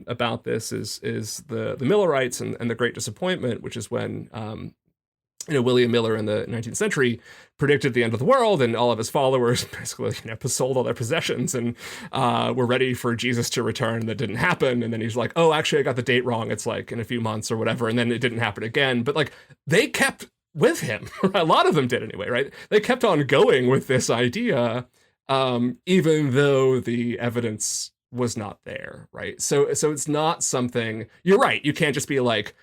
about this is the Millerites and the Great Disappointment, which is when William Miller in the 19th century predicted the end of the world, and all of his followers basically sold all their possessions and were ready for Jesus to return. That didn't happen. And then he's like, oh, actually, I got the date wrong. It's like in a few months or whatever. And then it didn't happen again. But like they kept with him. A lot of them did anyway, right? They kept on going with this idea, even though the evidence was not there, right? So it's not something, you're right. You can't just be like,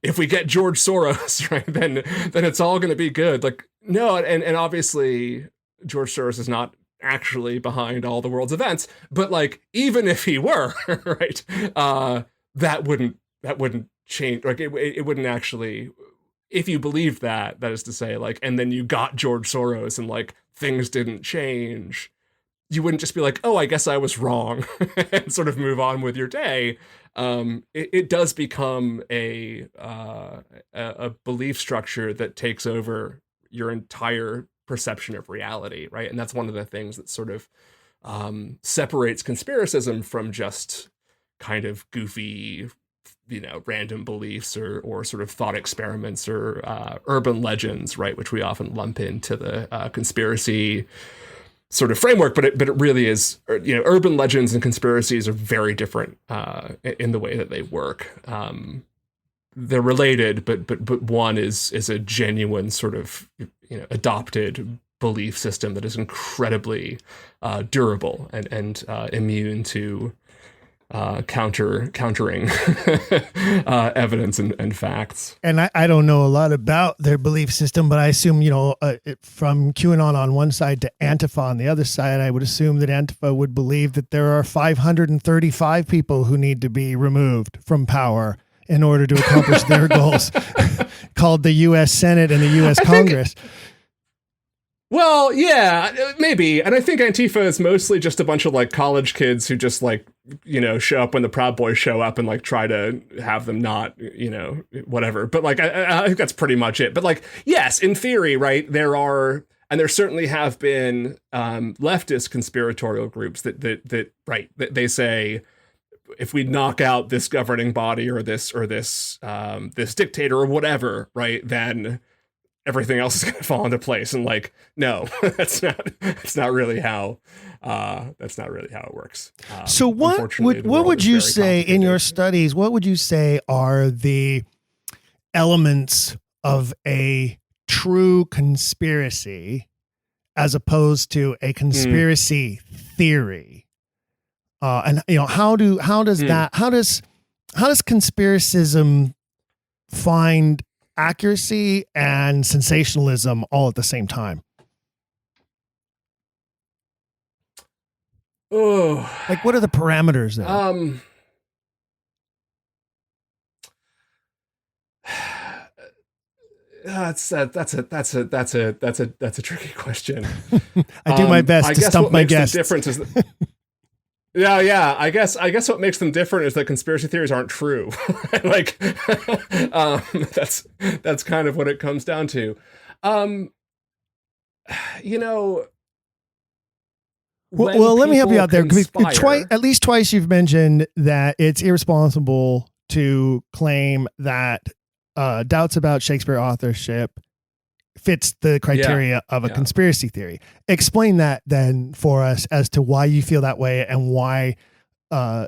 if we get George Soros, right, then it's all going to be good. Like, no, and obviously George Soros is not actually behind all the world's events, but like, even if he were, right, that wouldn't change. Like, it wouldn't actually, if you believe that is to say, like, and then you got George Soros and like things didn't change, you wouldn't just be like, oh, I guess I was wrong and sort of move on with your day. It does become a belief structure that takes over your entire perception of reality, right? And that's one of the things that sort of separates conspiracism from just kind of goofy, random beliefs or sort of thought experiments or urban legends, right? Which we often lump into the conspiracy sort of framework, but it really is, urban legends and conspiracies are very different in the way that they work. They're related, but one is a genuine sort of adopted belief system that is incredibly durable and immune to countering evidence and facts. And I don't know a lot about their belief system, but I assume, from QAnon on one side to Antifa on the other side, I would assume that Antifa would believe that there are 535 people who need to be removed from power in order to accomplish their goals, called the U.S. Senate and the U.S. Congress. Well, yeah, maybe. And I think Antifa is mostly just a bunch of like college kids who just like, show up when the Proud Boys show up and like try to have them not, whatever. But like, I think that's pretty much it. But like, yes, in theory, right, there are, and there certainly have been leftist conspiratorial groups that they say, if we knock out this governing body or this dictator or whatever, right, then everything else is going to fall into place. And like, no, that's not really how it works. So what would you say in your studies, what would you say are the elements of a true conspiracy as opposed to a conspiracy theory? And how does conspiracism find accuracy and sensationalism all at the same time? Oh, like what are the parameters there? That's a tricky question. I do my best to stump my guests. The difference is yeah. I guess what makes them different is that conspiracy theories aren't true. Like, that's kind of what it comes down to. Well, let me help you out there. At least twice you've mentioned that it's irresponsible to claim that doubts about Shakespeare authorship fits the criteria of a conspiracy theory. Explain that then for us as to why you feel that way and why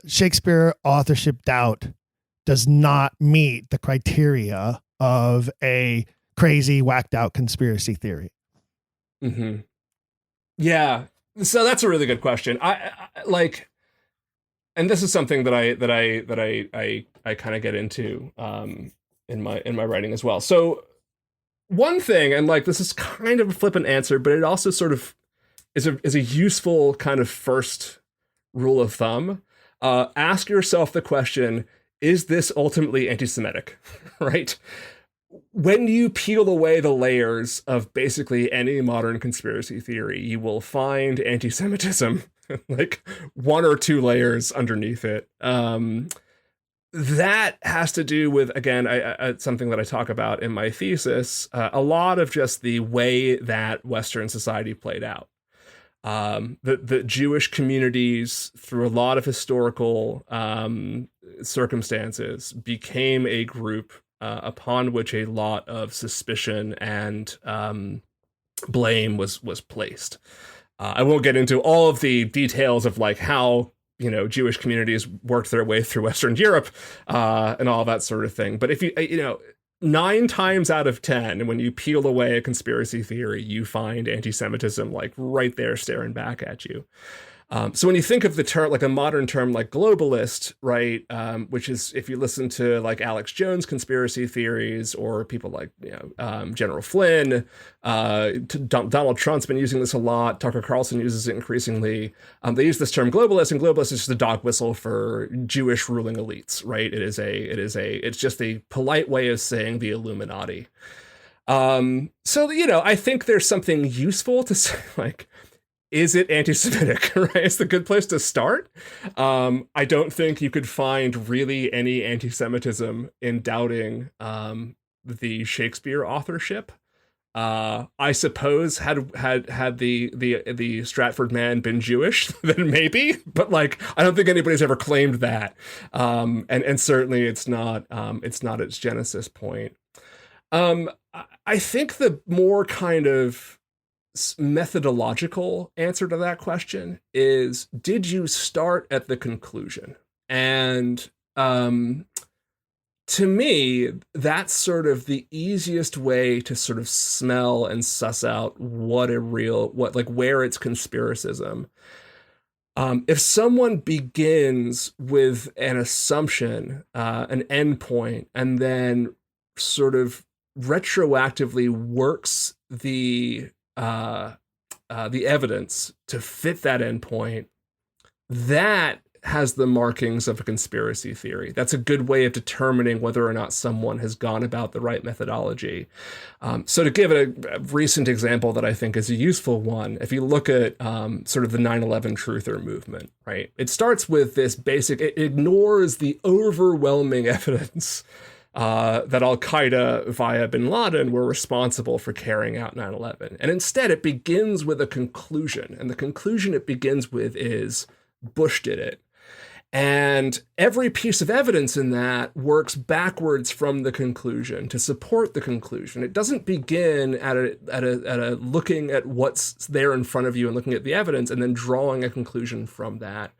Shakespeare authorship doubt does not meet the criteria of a crazy, whacked out conspiracy theory. Mm-hmm. Yeah. So that's a really good question. I like, and this is something that I kind of get into in my writing as well. So one thing, and like this is kind of a flippant answer, but it also sort of is a useful kind of first rule of thumb. Ask yourself the question: is this ultimately anti-Semitic? Right? When you peel away the layers of basically any modern conspiracy theory, you will find anti-Semitism like one or two layers underneath it. that has to do with, again, something that I talk about in my thesis, a lot of just the way that Western society played out. The Jewish communities, through a lot of historical circumstances, became a group upon which a lot of suspicion and blame was placed. I won't get into all of the details of like how Jewish communities worked their way through Western Europe and all that sort of thing. But if you 9 times out of 10, when you peel away a conspiracy theory, you find anti-Semitism like right there staring back at you. So when you think of the term, like a modern term like globalist, right, which is, if you listen to like Alex Jones conspiracy theories or people like General Flynn, Donald Trump's been using this a lot. Tucker Carlson uses it increasingly. They use this term globalist, and globalist is just a dog whistle for Jewish ruling elites, right? It's just a polite way of saying the Illuminati. So I think there's something useful to say, like, is it anti-Semitic, right? It's the good place to start. I don't think you could find really any anti-Semitism in doubting the Shakespeare authorship. I suppose had the Stratford man been Jewish, then maybe, but like I don't think anybody's ever claimed that. And certainly it's not its genesis point. I think the more kind of methodological answer to that question is, did you start at the conclusion? And to me, that's sort of the easiest way to sort of smell and suss out where it's conspiracism. If someone begins with an assumption, an endpoint, and then sort of retroactively works the evidence to fit that endpoint, that has the markings of a conspiracy theory. That's a good way of determining whether or not someone has gone about the right methodology. So to give a recent example that I think is a useful one, if you look at sort of the 9/11 truther movement, right? It starts with this basic, it ignores the overwhelming evidence that Al-Qaeda via bin Laden were responsible for carrying out 9/11. And instead it begins with a conclusion. And the conclusion it begins with is Bush did it. And every piece of evidence in that works backwards from the conclusion to support the conclusion. It doesn't begin at a looking at what's there in front of you and looking at the evidence and then drawing a conclusion from that.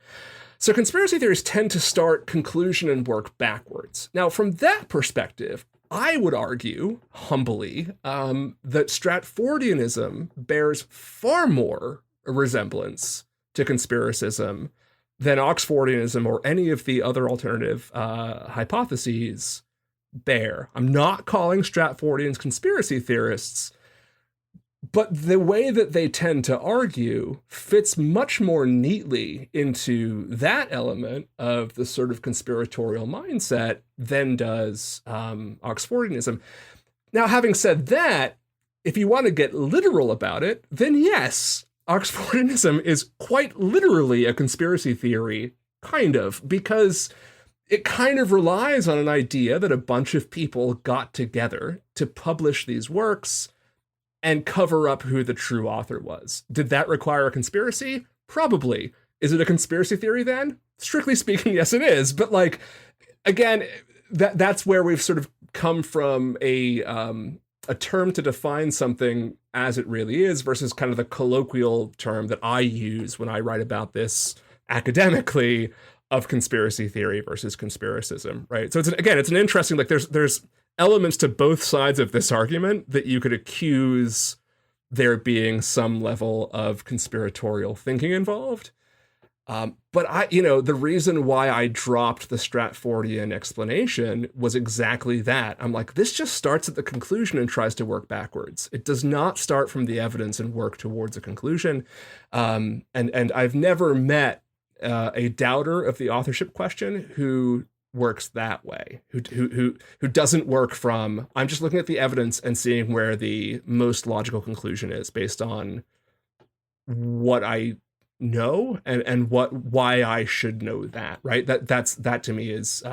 So conspiracy theories tend to start conclusion and work backwards. Now, from that perspective, I would argue, humbly, that Stratfordianism bears far more resemblance to conspiracism than Oxfordianism or any of the other alternative hypotheses bear. I'm not calling Stratfordians conspiracy theorists, but the way that they tend to argue fits much more neatly into that element of the sort of conspiratorial mindset than does Oxfordianism. Now, having said that, if you want to get literal about it, then yes, Oxfordianism is quite literally a conspiracy theory, kind of, because it kind of relies on an idea that a bunch of people got together to publish these works and cover up who the true author was. Did that require a conspiracy? Probably. Is it a conspiracy theory then? Strictly speaking, yes, it is. But like, again, that's where we've sort of come from a term to define something as it really is versus kind of the colloquial term that I use when I write about this academically of conspiracy theory versus conspiracism, right? So it's an interesting, like there's elements to both sides of this argument that you could accuse there being some level of conspiratorial thinking involved. But the reason why I dropped the Stratfordian explanation was exactly that. I'm like, this just starts at the conclusion and tries to work backwards. It does not start from the evidence and work towards a conclusion. And I've never met a doubter of the authorship question who works that way, who doesn't work from, I'm just looking at the evidence and seeing where the most logical conclusion is based on what I know and why I should know that, right? That to me is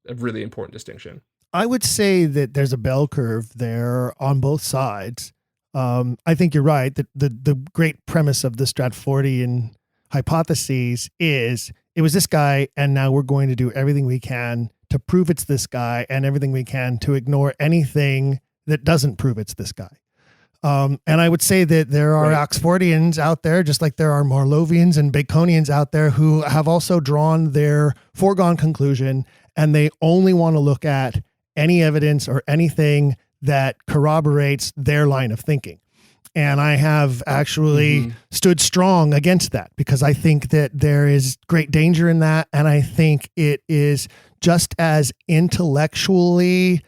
a really important distinction. I would say that there's a bell curve there on both sides. I think you're right. The great premise of the Stratfordian hypotheses is it was this guy, and now we're going to do everything we can to prove it's this guy and everything we can to ignore anything that doesn't prove it's this guy. And I would say that there are Oxfordians out there, just like there are Marlovians and Baconians out there who have also drawn their foregone conclusion, and they only want to look at any evidence or anything that corroborates their line of thinking. And I have actually stood strong against that because I think that there is great danger in that. And I think it is just as intellectually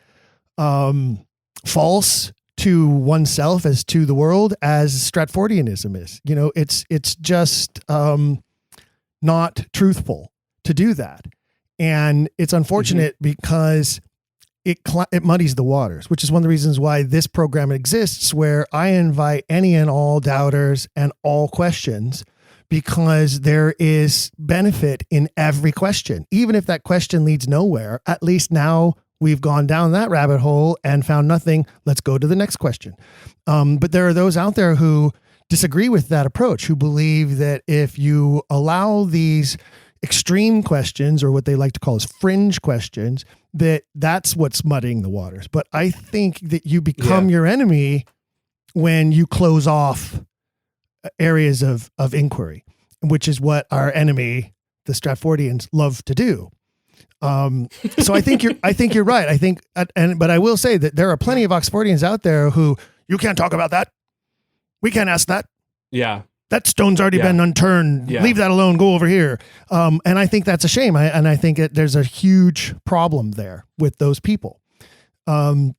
false to oneself as to the world as Stratfordianism is. You know, it's just not truthful to do that. And it's unfortunate because it muddies the waters, which is one of the reasons why this program exists, where I invite any and all doubters and all questions, because there is benefit in every question. Even if that question leads nowhere, at least now we've gone down that rabbit hole and found nothing. Let's go to the next question. But there are those out there who disagree with that approach, who believe that if you allow these extreme questions, or what they like to call as fringe questions, that's what's muddying the waters. But I think that you become your enemy when you close off areas of inquiry, which is what our enemy, the Stratfordians, love to do. So I think you're right. But I will say that there are plenty of Oxfordians out there who, you can't talk about that. We can't ask that. Yeah. That stone's already been unturned. Yeah. Leave that alone. Go over here. And I think that's a shame. I think there's a huge problem there with those people. And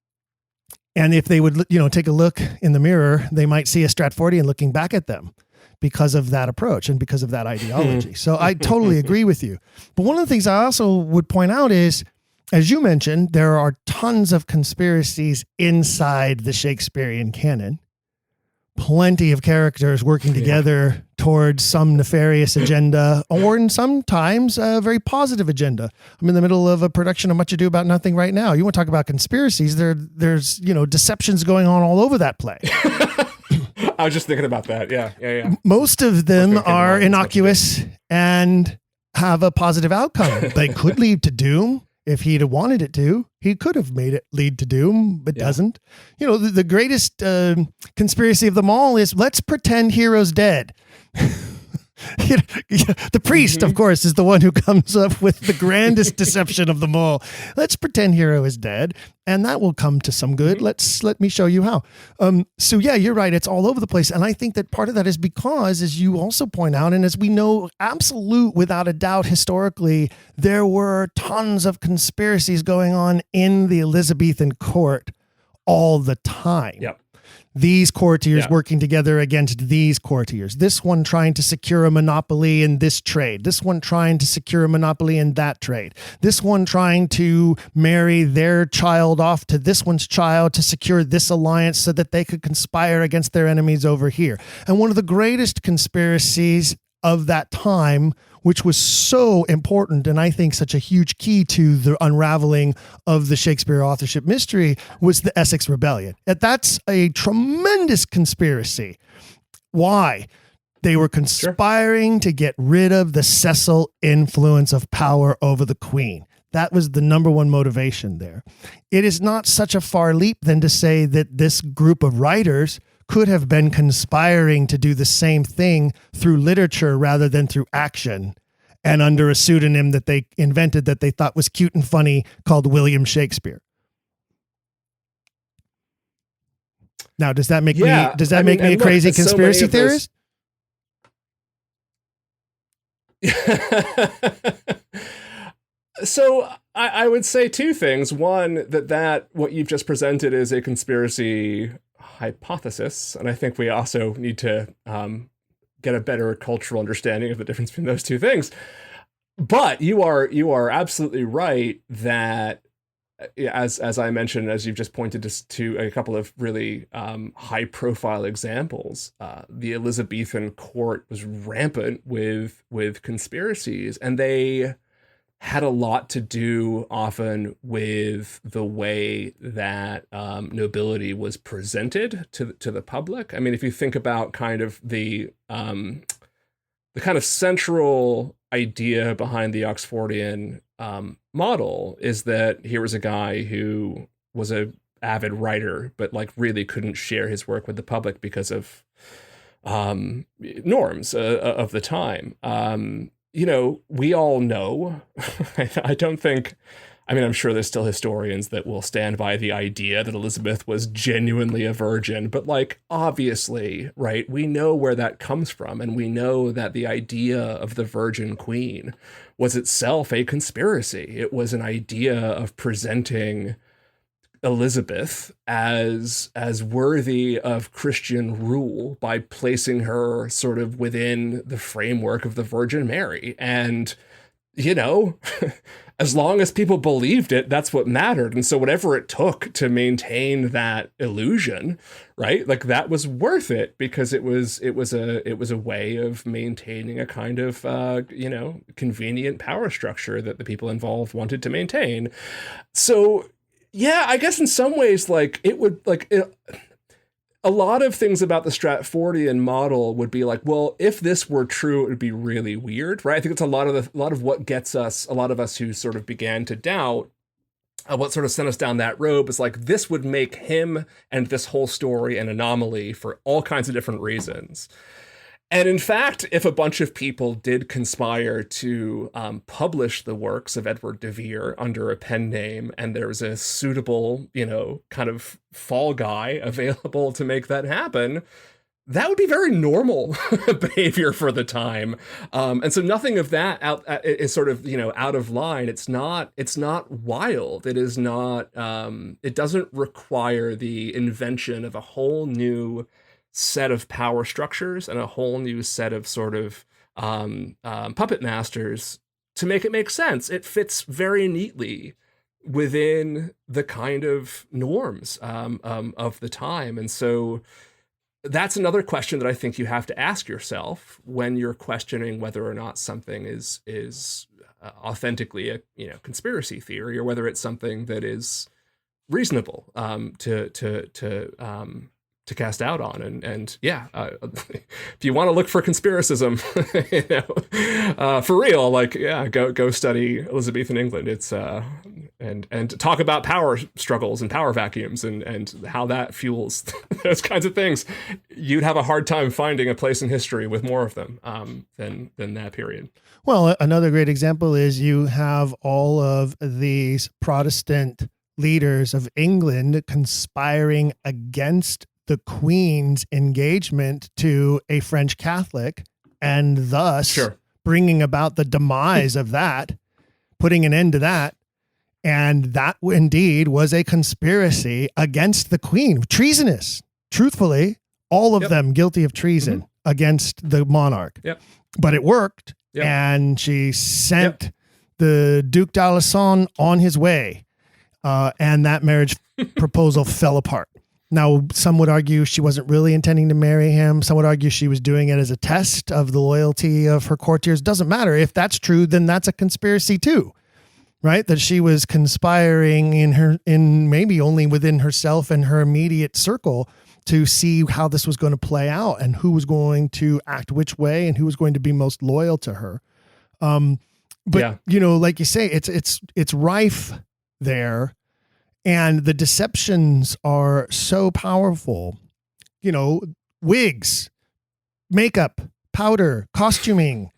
if they would, take a look in the mirror, they might see a Stratfordian looking back at them because of that approach and because of that ideology. So I totally agree with you. But one of the things I also would point out is, as you mentioned, there are tons of conspiracies inside the Shakespearean canon. Plenty of characters working together towards some nefarious agenda, or sometimes a very positive agenda. I'm in the middle of a production of Much Ado About Nothing right now. You want to talk about conspiracies? There's deceptions going on all over that play. I was just thinking about that. Yeah. Most of them are innocuous and have a positive outcome. They could lead to doom. If he'd have wanted it to, he could have made it lead to doom, but doesn't. The greatest conspiracy of them all is, let's pretend Hero's dead. The priest, of course, is the one who comes up with the grandest deception of them all. Let's pretend Hero is dead, and that will come to some good. Let me show you how. So yeah, you're right. It's all over the place. And I think that part of that is because, as you also point out, and as we know, absolute, without a doubt, historically, there were tons of conspiracies going on in the Elizabethan court all the time. Yep. These courtiers working together against these courtiers. This one trying to secure a monopoly in this trade. This one trying to secure a monopoly in that trade. This one trying to marry their child off to this one's child to secure this alliance so that they could conspire against their enemies over here. And one of the greatest conspiracies of that time, which was so important and I think such a huge key to the unraveling of the Shakespeare authorship mystery, was the Essex Rebellion. And that's a tremendous conspiracy. Why? They were conspiring to get rid of the Cecil influence of power over the Queen. That was the number one motivation there. It is not such a far leap then to say that this group of writers could have been conspiring to do the same thing through literature rather than through action, and under a pseudonym that they invented that they thought was cute and funny, called William Shakespeare. Now, does that make me a crazy conspiracy theorist? So I would say two things. One, that what you've just presented is a conspiracy hypothesis, and I think we also need to get a better cultural understanding of the difference between those two things. But you are absolutely right that, as I mentioned, as you've just pointed to a couple of really high profile examples, the Elizabethan court was rampant with conspiracies, and they had a lot to do often with the way that nobility was presented to the public. I mean, if you think about kind of the kind of central idea behind the Oxfordian model is that here was a guy who was a avid writer, but like really couldn't share his work with the public because of norms of the time. You know, we all know, I don't think, I mean, I'm sure there's still historians that will stand by the idea that Elizabeth was genuinely a virgin, but like, obviously, right, we know where that comes from, and we know that the idea of the Virgin Queen was itself a conspiracy. It was an idea of presenting Elizabeth as worthy of Christian rule by placing her sort of within the framework of the Virgin Mary. And, you know, as long as people believed it, that's what mattered. And so whatever it took to maintain that illusion, right? Like that was worth it, because it was a way of maintaining a kind of, you know, convenient power structure that the people involved wanted to maintain. So, yeah, I guess in some ways, like it would a lot of things about the Stratfordian model would be like, well, if this were true, it would be really weird, right? I think it's a lot of what gets us, a lot of us who sort of began to doubt, what sort of sent us down that road was like, this would make him and this whole story an anomaly for all kinds of different reasons. And in fact, if a bunch of people did conspire to publish the works of Edward de Vere under a pen name, and there was a suitable, you know, kind of fall guy available to make that happen, that would be very normal behavior for the time. And so nothing of that is sort of, you know, out of line. It's not wild. It is not, it doesn't require the invention of a whole new set of power structures and a whole new set of sort of puppet masters to make it make sense. It fits very neatly within the kind of norms of the time. And so that's another question that I think you have to ask yourself when you're questioning whether or not something is authentically a, you know, conspiracy theory, or whether it's something that is reasonable to cast out on. And yeah, if you want to look for conspiricism, you know, for real, like, yeah, go study Elizabethan England. It's and talk about power struggles and power vacuums and how that fuels those kinds of things. You'd have a hard time finding a place in history with more of them than that period. Well, another great example is you have all of these Protestant leaders of England conspiring against the Queen's engagement to a French Catholic, and thus bringing about the demise of that, putting an end to that. And that indeed was a conspiracy against the Queen. Treasonous, truthfully, all of them guilty of treason against the monarch. But it worked, and she sent the Duc d'Alençon on his way, and that marriage proposal fell apart. Now, some would argue she wasn't really intending to marry him. Some would argue she was doing it as a test of the loyalty of her courtiers. Doesn't matter. If that's true, then that's a conspiracy too, right? That she was conspiring in maybe only within herself and her immediate circle to see how this was going to play out and who was going to act which way and who was going to be most loyal to her. But you know, like you say, it's rife there. And the deceptions are so powerful, you know, wigs, makeup, powder, costuming,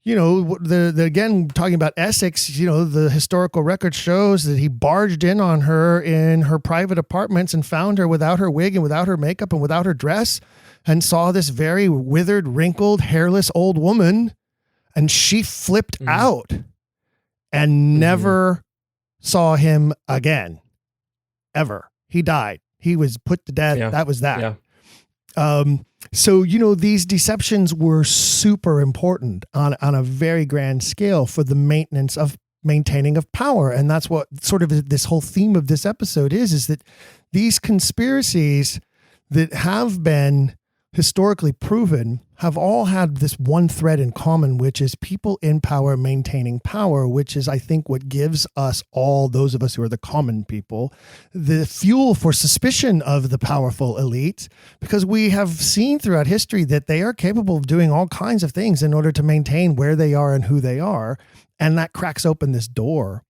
you know, the again, talking about Essex, you know, the historical record shows that he barged in on her in her private apartments and found her without her wig and without her makeup and without her dress, and saw this very withered, wrinkled, hairless old woman. And she flipped out and never saw him again. Ever. He died. He was put to death. That was that. So, you know, these deceptions were super important on a very grand scale for the maintaining of power. And that's what sort of this whole theme of this episode is that these conspiracies that have been historically proven, have all had this one thread in common, which is people in power maintaining power, which is, I think, what gives us all, those of us who are the common people, the fuel for suspicion of the powerful elite, because we have seen throughout history that they are capable of doing all kinds of things in order to maintain where they are and who they are. And that cracks open this door.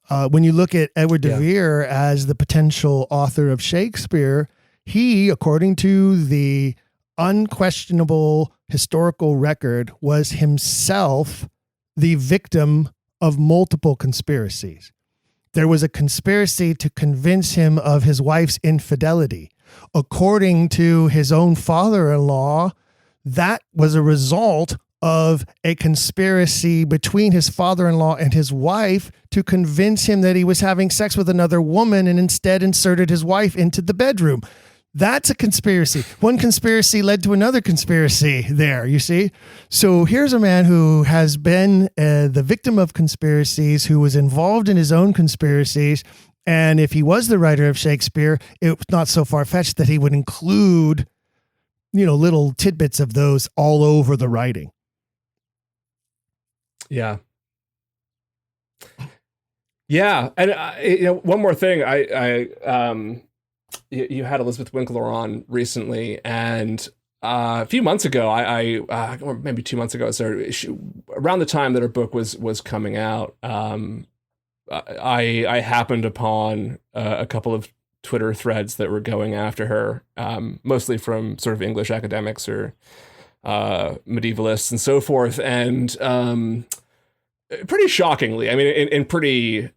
When you look at Edward de Vere as the potential author of Shakespeare, he, according to the unquestionable historical record, was himself the victim of multiple conspiracies. There was a conspiracy to convince him of his wife's infidelity. According to his own father-in-law, that was a result of a conspiracy between his father-in-law and his wife to convince him that he was having sex with another woman and instead inserted his wife into the bedroom. That's a conspiracy. One conspiracy led to another conspiracy there, you see? So here's a man who has been the victim of conspiracies, who was involved in his own conspiracies. And if he was the writer of Shakespeare, it's not so far-fetched that he would include, little tidbits of those all over the writing. Yeah. Yeah. And, one more thing, you had Elizabeth Winkler on recently, and a few months ago, or maybe 2 months ago, around the time that her book was coming out, I happened upon a couple of Twitter threads that were going after her, mostly from sort of English academics or medievalists and so forth, and pretty shockingly, I mean, in pretty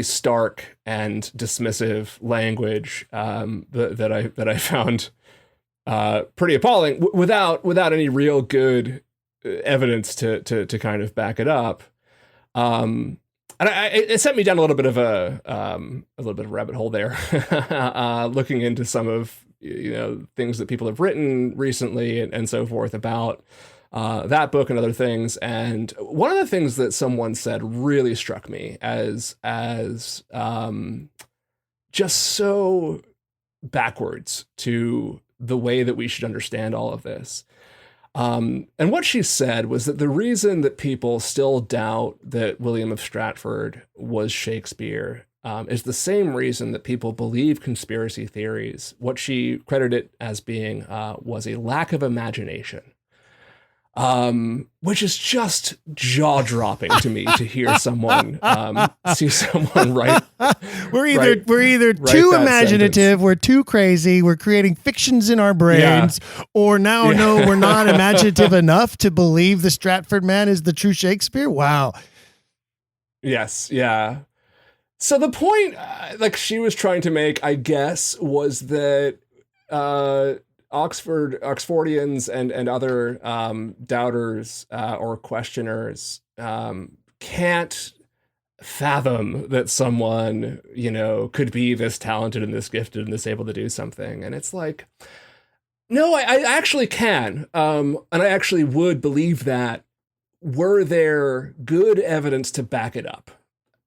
stark and dismissive language that I found pretty appalling, without any real good evidence to kind of back it up. And it sent me down a little bit of a rabbit hole there, looking into some of things that people have written recently and so forth about that book and other things. And one of the things that someone said really struck me as just so backwards to the way that we should understand all of this. And what she said was that the reason that people still doubt that William of Stratford was Shakespeare is the same reason that people believe conspiracy theories. What she credited as being was a lack of imagination. Which is just jaw-dropping to me to hear someone see someone write. We're either too imaginative, sentence. We're too crazy, we're creating fictions in our brains, or no, we're not imaginative enough to believe the Stratford man is the true Shakespeare. Wow. Yes, yeah. So the point, like she was trying to make, I guess, was that Oxfordians and other doubters or questioners can't fathom that someone, could be this talented and this gifted and this able to do something. And it's like, no, I actually can. And I actually would believe that were there good evidence to back it up.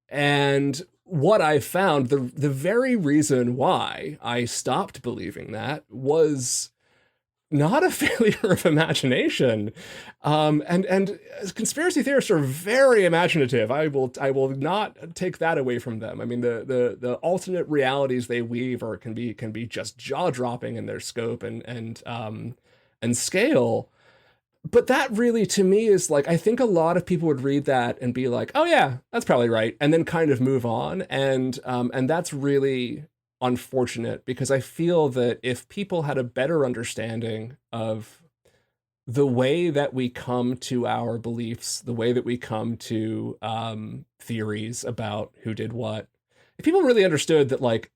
And what I found, the very reason why I stopped believing that was not a failure of imagination. And conspiracy theorists are very imaginative. I will not take that away from them. I mean, the alternate realities they weave can be just jaw-dropping in their scope and scale. But that really, to me, is like, I think a lot of people would read that and be like, oh yeah, that's probably right, and then kind of move on. And that's really unfortunate, because I feel that if people had a better understanding of the way that we come to our beliefs, the way that we come to theories about who did what, if people really understood that, like,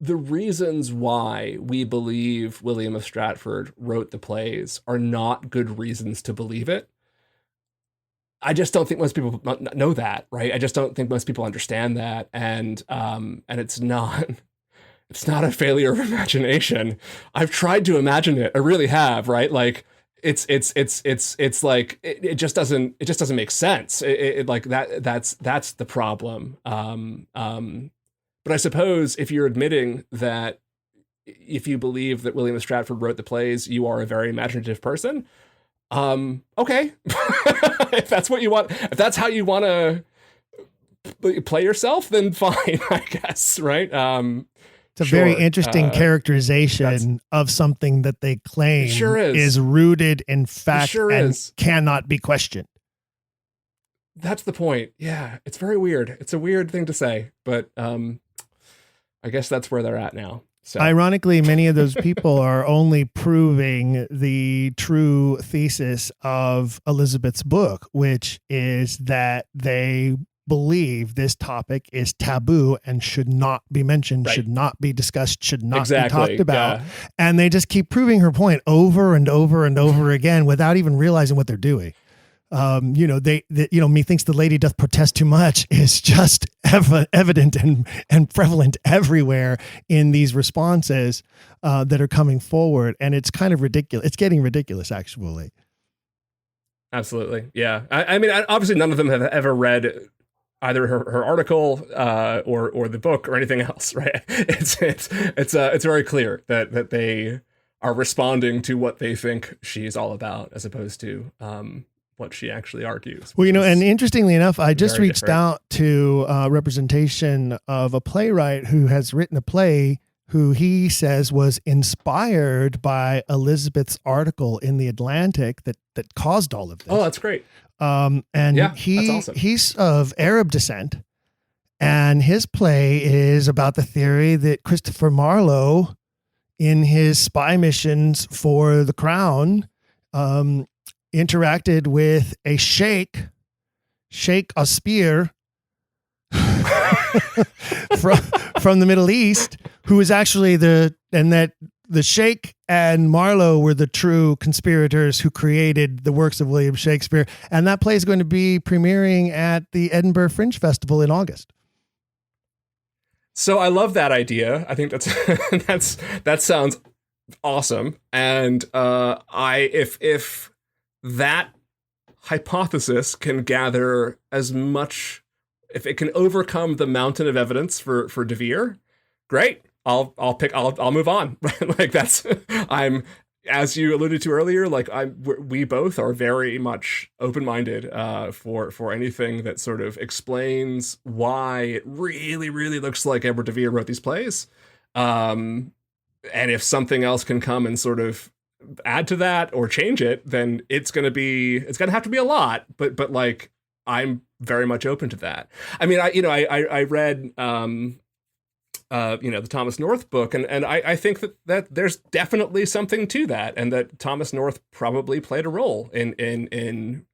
the reasons why we believe William of Stratford wrote the plays are not good reasons to believe it. I just don't think most people know that, right? I just don't think most people understand that. And it's not a failure of imagination. I've tried to imagine it. I really have, right? Like, it's like it just doesn't make sense. It like that's the problem. But I suppose if you're admitting that if you believe that William Stratford wrote the plays, you are a very imaginative person. Okay. If that's what you want, if that's how you want to play yourself, then fine, I guess, right? It's a very interesting characterization of something that they claim is rooted in fact and cannot be questioned. That's the point. Yeah, it's very weird. It's a weird thing to say, but I guess that's where they're at now. So. Ironically, many of those people are only proving the true thesis of Elizabeth's book, which is that they believe this topic is taboo and should not be mentioned, should not be discussed, should not be talked about. Yeah. And they just keep proving her point over and over and over again without even realizing what they're doing. Methinks the lady doth protest too much is just evident and prevalent everywhere in these responses that are coming forward. And it's kind of ridiculous. It's getting ridiculous, actually. Absolutely. Yeah. I mean, obviously none of them have ever read either her article or the book or anything else, right? It's very clear that they are responding to what they think she's all about, as opposed to what she actually argues. Well, and interestingly enough, I just reached out to representation of a playwright who has written a play who he says was inspired by Elizabeth's article in The Atlantic that caused all of this. Oh, that's great. And that's awesome. He's of Arab descent, and his play is about the theory that Christopher Marlowe, in his spy missions for the Crown, interacted with a Sheikh Aspir from the Middle East, who is actually that the Sheikh and Marlowe were the true conspirators who created the works of William Shakespeare. And that play is going to be premiering at the Edinburgh Fringe Festival in August. So I love that idea. I think that sounds awesome. And if that hypothesis can gather as much, if it can overcome the mountain of evidence for De Vere, great. I'll move on. Like I'm, as you alluded to earlier, like we both are very much open-minded for anything that sort of explains why it really, really looks like Edward De Vere wrote these plays. And if something else can come and sort of add to that or change it, then it's gonna have to be a lot. But like, I'm very much open to that. I mean, I read the Thomas North book, and I think that there's definitely something to that, and that Thomas North probably played a role in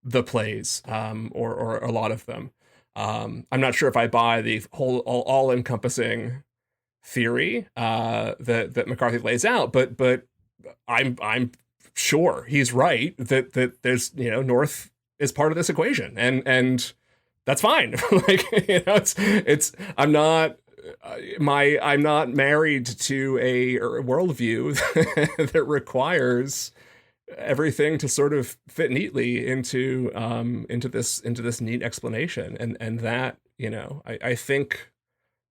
the plays, or a lot of them. I'm not sure if I buy the whole all-encompassing theory that McCarthy lays out, but I'm sure he's right that there's North is part of this equation, and that's fine. Like, it's I'm not married to a worldview that requires everything to sort of fit neatly into this neat explanation, and that I think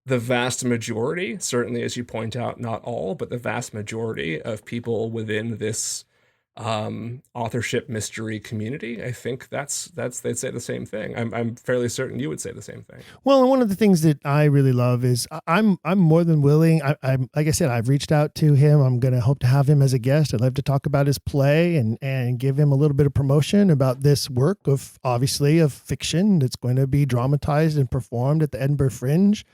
the vast majority, certainly as you point out, not all, but the vast majority of people within this authorship mystery community, I think that's they'd say the same thing. I'm fairly certain you would say the same thing. Well, and one of the things that I really love is I'm more than willing. I'm like I said, I've reached out to him. I'm going to hope to have him as a guest. I'd love to talk about his play and give him a little bit of promotion about this work of fiction that's going to be dramatized and performed at the Edinburgh Fringe.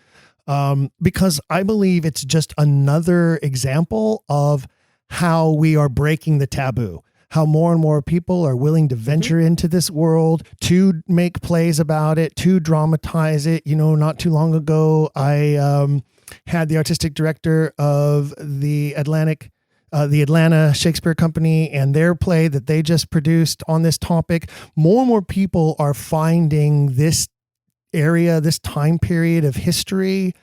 Because I believe it's just another example of how we are breaking the taboo, how more and more people are willing to venture into this world, to make plays about it, to dramatize it. Not too long ago, I had the artistic director of the Atlanta Shakespeare Company and their play that they just produced on this topic. More and more people are finding this area, this time period of history,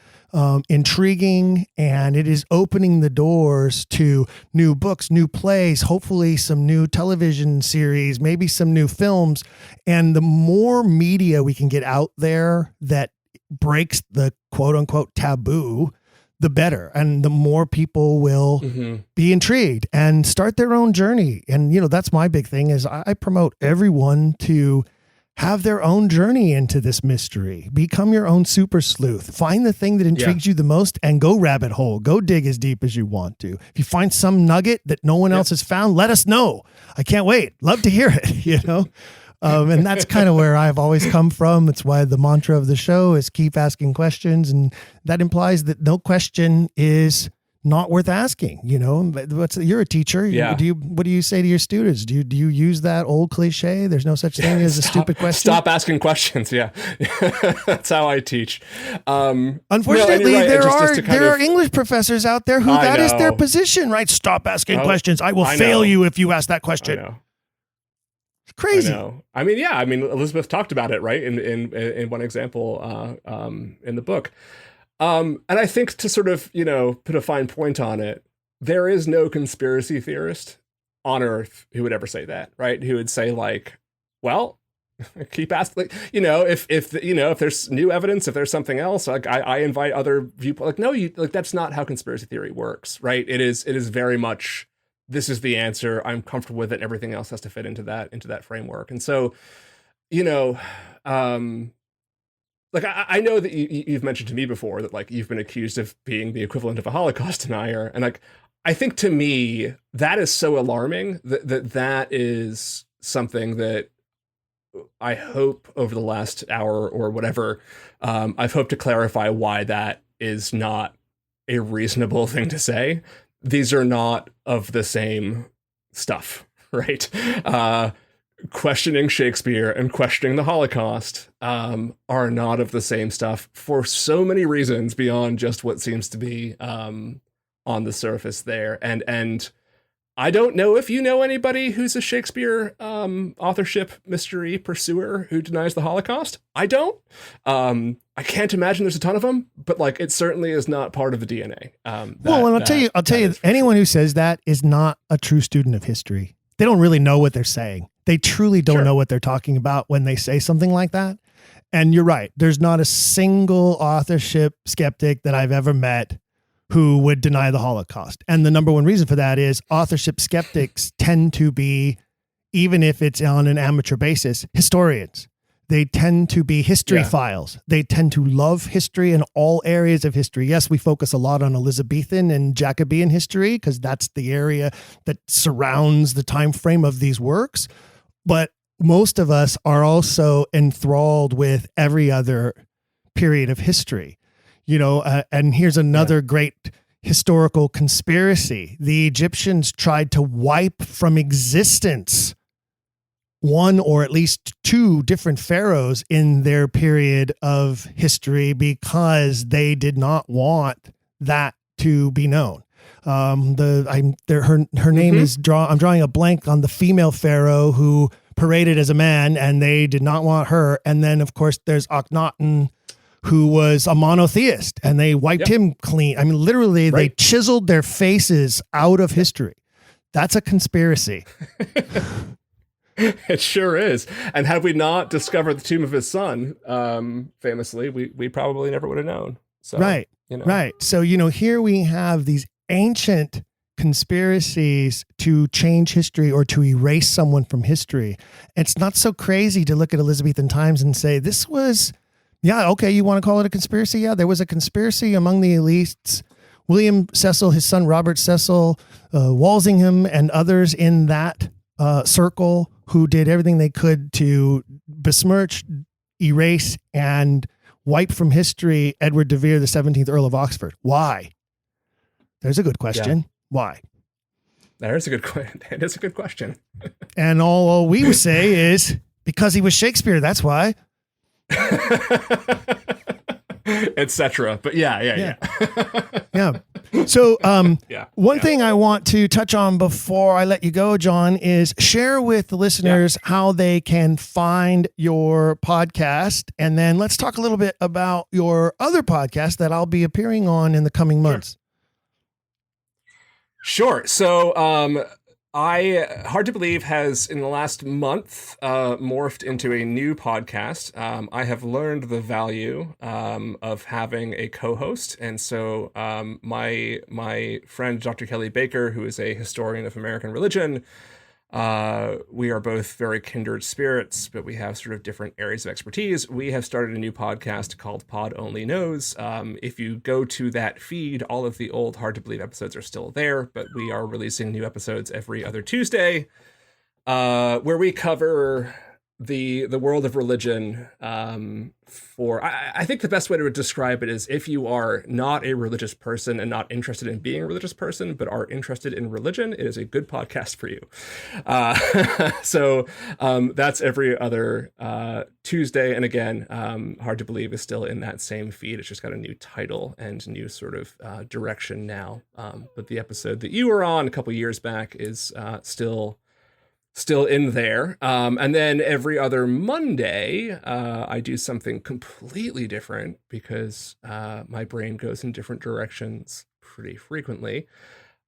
intriguing, and it is opening the doors to new books, new plays, hopefully some new television series, maybe some new films. And the more media we can get out there that breaks the quote unquote taboo, the better. And the more people will be intrigued and start their own journey. And, that's my big thing is I promote everyone to have their own journey into this mystery. Become your own super sleuth. Find the thing that intrigues you the most and go rabbit hole. Go dig as deep as you want to. If you find some nugget that no one else has found, let us know. I can't wait. Love to hear it, and that's kind of where I've always come from. It's why the mantra of the show is keep asking questions. And that implies that no question is not worth asking. You're a teacher. Yeah. What do you say to your students? Do you use that old cliche? There's no such thing as a stupid question. Stop asking questions. Yeah. That's how I teach. Unfortunately, there are English professors out there who that is their position, right? Stop asking questions. I will fail you if you ask that question. I know. Crazy. I mean, Elizabeth talked about it, right? In one example, in the book. And I think to sort of, put a fine point on it, there is no conspiracy theorist on Earth who would ever say that, right? Who would say like, well, keep asking, if there's new evidence, if there's something else, like I invite other viewpoints. Like, no, that's not how conspiracy theory works, right? It is very much, this is the answer. I'm comfortable with it. Everything else has to fit into that framework. And so, like I know that you've mentioned to me before that like you've been accused of being the equivalent of a Holocaust denier, and like I think to me that is so alarming that is something that I hope over the last hour or whatever I've hoped to clarify why that is not a reasonable thing to say. These are not of the same stuff, right? Questioning Shakespeare and questioning the Holocaust are not of the same stuff for so many reasons beyond just what seems to be on the surface there. And I don't know if you know anybody who's a Shakespeare authorship mystery pursuer who denies the Holocaust. I don't. I can't imagine there's a ton of them, but like it certainly is not part of the DNA. And I'll tell you, anyone who says that is not a true student of history. They don't really know what they're saying. They truly don't know what they're talking about when they say something like that. And you're right. There's not a single authorship skeptic that I've ever met who would deny the Holocaust. And the number one reason for that is authorship skeptics tend to be, even if it's on an amateur basis, historians. They tend to be history files. They tend to love history and all areas of history. Yes, we focus a lot on Elizabethan and Jacobean history because that's the area that surrounds the time frame of these works. But most of us are also enthralled with every other period of history. And here's another great historical conspiracy. The Egyptians tried to wipe from existence one or at least two different pharaohs in their period of history because they did not want that to be known. Her name is I'm drawing a blank on the female pharaoh who paraded as a man, and they did not want her. And then of course there's Akhenaten, who was a monotheist, and they wiped him clean. I mean, literally they chiseled their faces out of history. That's a conspiracy. It sure is. And had we not discovered the tomb of his son, famously, we probably never would have known. So, right. So, here we have these ancient conspiracies to change history or to erase someone from history. It's not so crazy to look at Elizabethan times and say, this was, you want to call it a conspiracy? Yeah, there was a conspiracy among the elites. William Cecil, his son Robert Cecil, Walsingham, and others in that circle who did everything they could to besmirch, erase, and wipe from history Edward de Vere, the 17th Earl of Oxford. Why? There's a good question. Yeah. Why? That is a good question. And all we would say is because he was Shakespeare. That's why. Etc. But yeah. So one thing I want to touch on before I let you go, John, is share with the listeners how they can find your podcast. And then let's talk a little bit about your other podcast that I'll be appearing on in the coming months. Sure. So Hard to Believe has, in the last month, morphed into a new podcast. I have learned the value of having a co-host, and so my friend Dr. Kelly Baker, who is a historian of American religion, we are both very kindred spirits, but we have sort of different areas of expertise. We have started a new podcast called Pod Only Knows. If you go to that feed, all of the old Hard to Believe episodes are still there, but we are releasing new episodes every other Tuesday, where we cover the world of religion. I think the best way to describe it is, if you are not a religious person and not interested in being a religious person, but are interested in religion, it is a good podcast for you. So that's every other Tuesday. And again, Hard to Believe is still in that same feed. It's just got a new title and new sort of direction now. But the episode that you were on a couple years back is still in there. And then every other Monday, I do something completely different because my brain goes in different directions pretty frequently.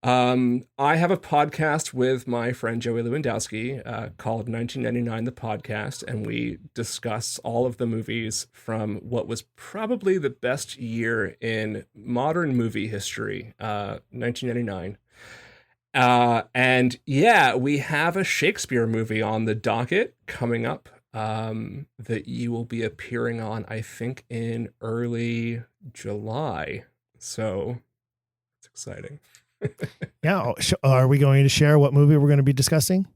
I have a podcast with my friend Joey Lewandowski called 1999 The Podcast, and we discuss all of the movies from what was probably the best year in modern movie history, 1999. And yeah, we have a Shakespeare movie on the docket coming up that you will be appearing on, I think, in early July. So it's exciting. Yeah. Are we going to share what movie we're going to be discussing?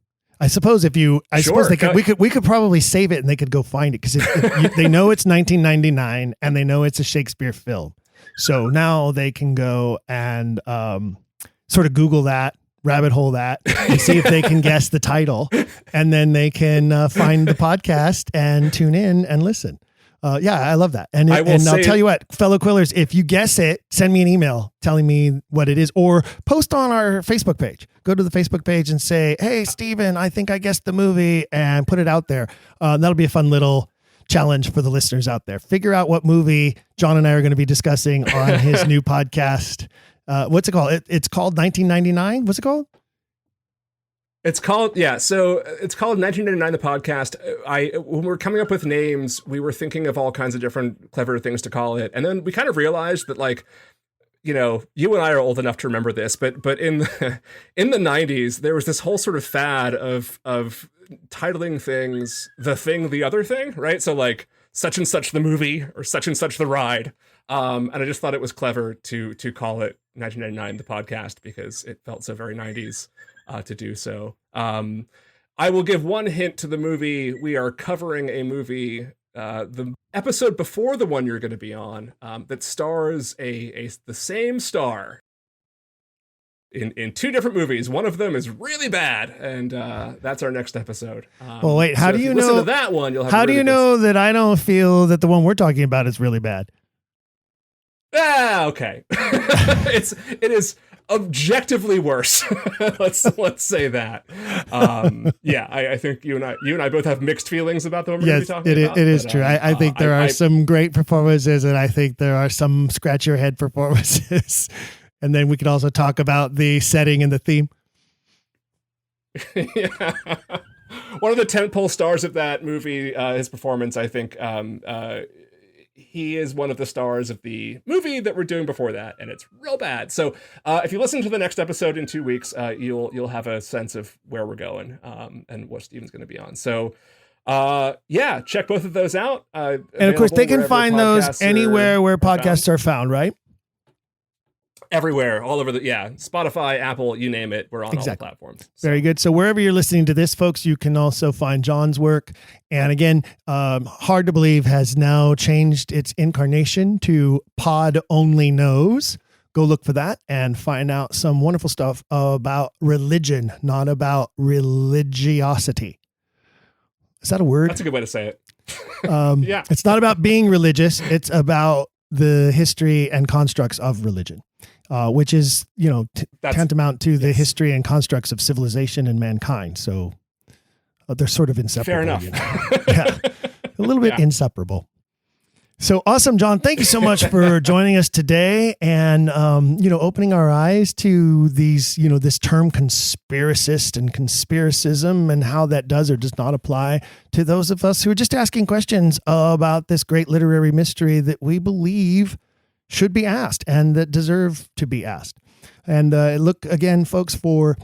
I suppose suppose we could probably save it and they could go find it, because they know it's 1999 and they know it's a Shakespeare film. So now they can go and sort of Google that, rabbit hole that, and see if they can guess the title, and then they can find the podcast and tune in and listen. Yeah, I love that. And I'll tell you what, fellow Quillers, if you guess it, send me an email telling me what it is, or post on our Facebook page. Go to the Facebook page and say, hey, Steven, I think I guessed the movie, and put it out there. That'll be a fun little challenge for the listeners out there. Figure out what movie John and I are going to be discussing on his new podcast. What's it called? It's called 1999. What's it called? So it's called 1999 The Podcast. When we were coming up with names, we were thinking of all kinds of different clever things to call it. And then we kind of realized that, like, you know, you and I are old enough to remember this, but in the 90s, there was this whole sort of fad of titling things the thing, the other thing, right? So like such and such the movie or such and such the ride. And I just thought it was clever to call it 1999 The Podcast, because it felt so very 90s to do so. I will give one hint to the movie. We are covering a movie, the episode before the one you're going to be on, that stars the same star in two different movies. One of them is really bad, and that's our next episode. Well, wait, how do you know? Listen to that one. You'll have. How do you know that I don't feel that the one we're talking about is really bad? Okay. It is objectively worse. let's say that. I think you and I both have mixed feelings about the one we're going to be talking about. It is true. I think there are some great performances, and I think there are some scratch your head performances. And then we could also talk about the setting and the theme. Yeah. One of the tentpole stars of that movie, his performance, I think, he is one of the stars of the movie that we're doing before that, and it's real bad. So if you listen to the next episode in 2 weeks, you'll have a sense of where we're going and what Steven's going to be on. So check both of those out. And of course, they can find those anywhere where podcasts are found, right? Everywhere, all over Spotify, Apple, you name it. We're on all the platforms. So. Very good. So wherever you're listening to this, folks, you can also find John's work. And again, Hard to Believe has now changed its incarnation to Pod Only Knows. Go look for that and find out some wonderful stuff about religion, not about religiosity. Is that a word? That's a good way to say it. Yeah. It's not about being religious. It's about the history and constructs of religion. Which is, tantamount to the history and constructs of civilization and mankind. So they're sort of inseparable. Fair enough. Yeah, a little bit inseparable. So awesome, John. Thank you so much for joining us today and, opening our eyes to these, this term conspiracist and conspiricism and how that does or does not apply to those of us who are just asking questions about this great literary mystery that we believe should be asked and that deserve to be asked. And look again, folks, for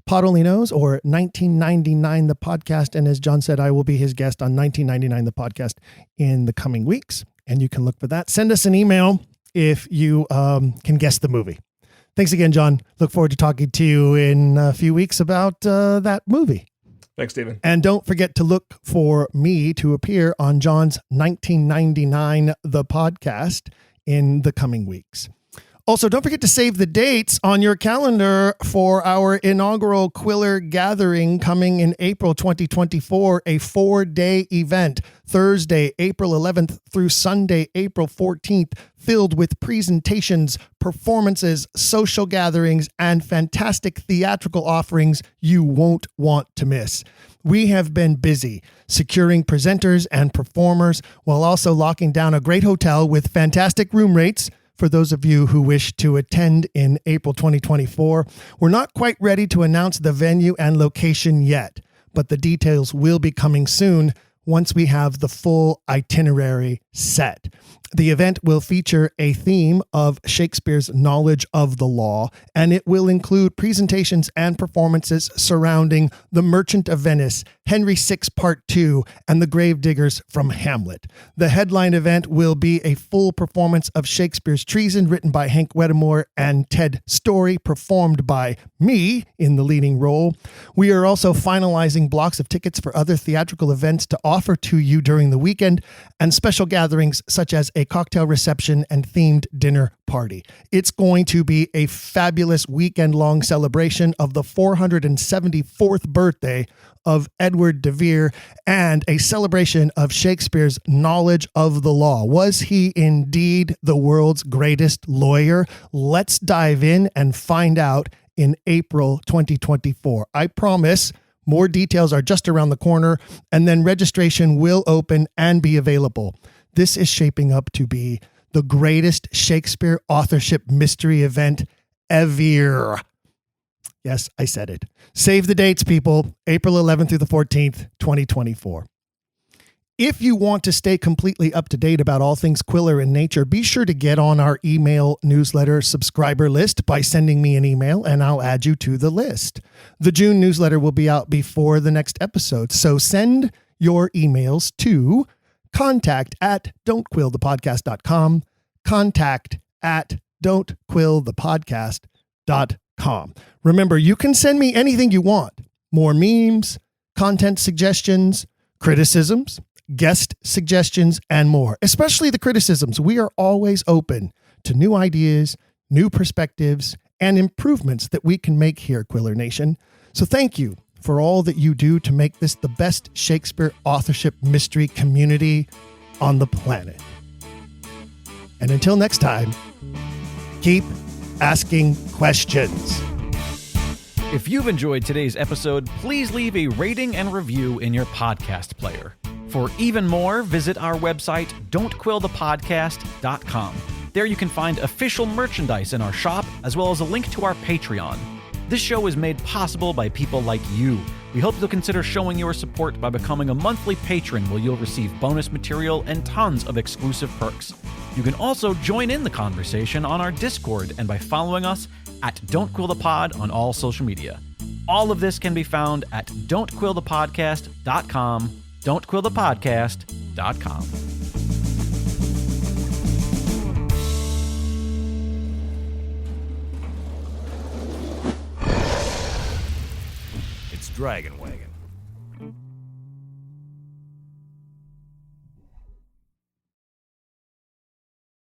Pod Only Knows or 1999 the podcast. And as John said, I will be his guest on 1999 the podcast in the coming weeks. And you can look for that. Send us an email if you can guess the movie. Thanks again, John. Look forward to talking to you in a few weeks about that movie. Thanks, Stephen. And don't forget to look for me to appear on John's 1999 the podcast in the coming weeks. Also, don't forget to save the dates on your calendar for our inaugural Quiller Gathering coming in April 2024, a 4-day event, Thursday, April 11th through Sunday, April 14th, filled with presentations, performances, social gatherings, and fantastic theatrical offerings you won't want to miss. We have been busy securing presenters and performers while also locking down a great hotel with fantastic room rates for those of you who wish to attend in April 2024. We're not quite ready to announce the venue and location yet, but the details will be coming soon once we have the full itinerary set. The event will feature a theme of Shakespeare's knowledge of the law, and it will include presentations and performances surrounding The Merchant of Venice, Henry VI Part 2, and The Gravediggers from Hamlet. The headline event will be a full performance of Shakespeare's Treason, written by Hank Wedmore and Ted Story, performed by me in the leading role. We are also finalizing blocks of tickets for other theatrical events to offer to you during the weekend, and special gatherings such as a cocktail reception and themed dinner party. It's going to be a fabulous weekend-long celebration of the 474th birthday of Edward de Vere and a celebration of Shakespeare's knowledge of the law. Was he indeed the world's greatest lawyer? Let's dive in and find out in April 2024. I promise more details are just around the corner, and then registration will open and be available. This is shaping up to be the greatest Shakespeare authorship mystery event ever. Yes, I said it. Save the dates, people. April 11th through the 14th, 2024. If you want to stay completely up to date about all things Quiller in nature, be sure to get on our email newsletter subscriber list by sending me an email, and I'll add you to the list. The June newsletter will be out before the next episode, so send your emails to contact@don'tquillthepodcast.com, contact@don'tquillthepodcast.com. Remember, you can send me anything you want. More memes, content suggestions, criticisms, guest suggestions, and more. Especially the criticisms. We are always open to new ideas, new perspectives, and improvements that we can make here, Quiller Nation. So thank you for all that you do to make this the best Shakespeare authorship mystery community on the planet. And until next time, keep asking questions. If you've enjoyed today's episode, please leave a rating and review in your podcast player. For even more, visit our website, don'tquillthepodcast.com. There you can find official merchandise in our shop, as well as a link to our Patreon. This show is made possible by people like you. We hope you'll consider showing your support by becoming a monthly patron, where you'll receive bonus material and tons of exclusive perks. You can also join in the conversation on our Discord and by following us at Don't Quill the Pod on all social media. All of this can be found at don'tquillthepodcast.com, don'tquillthepodcast.com. Dragon Wagon.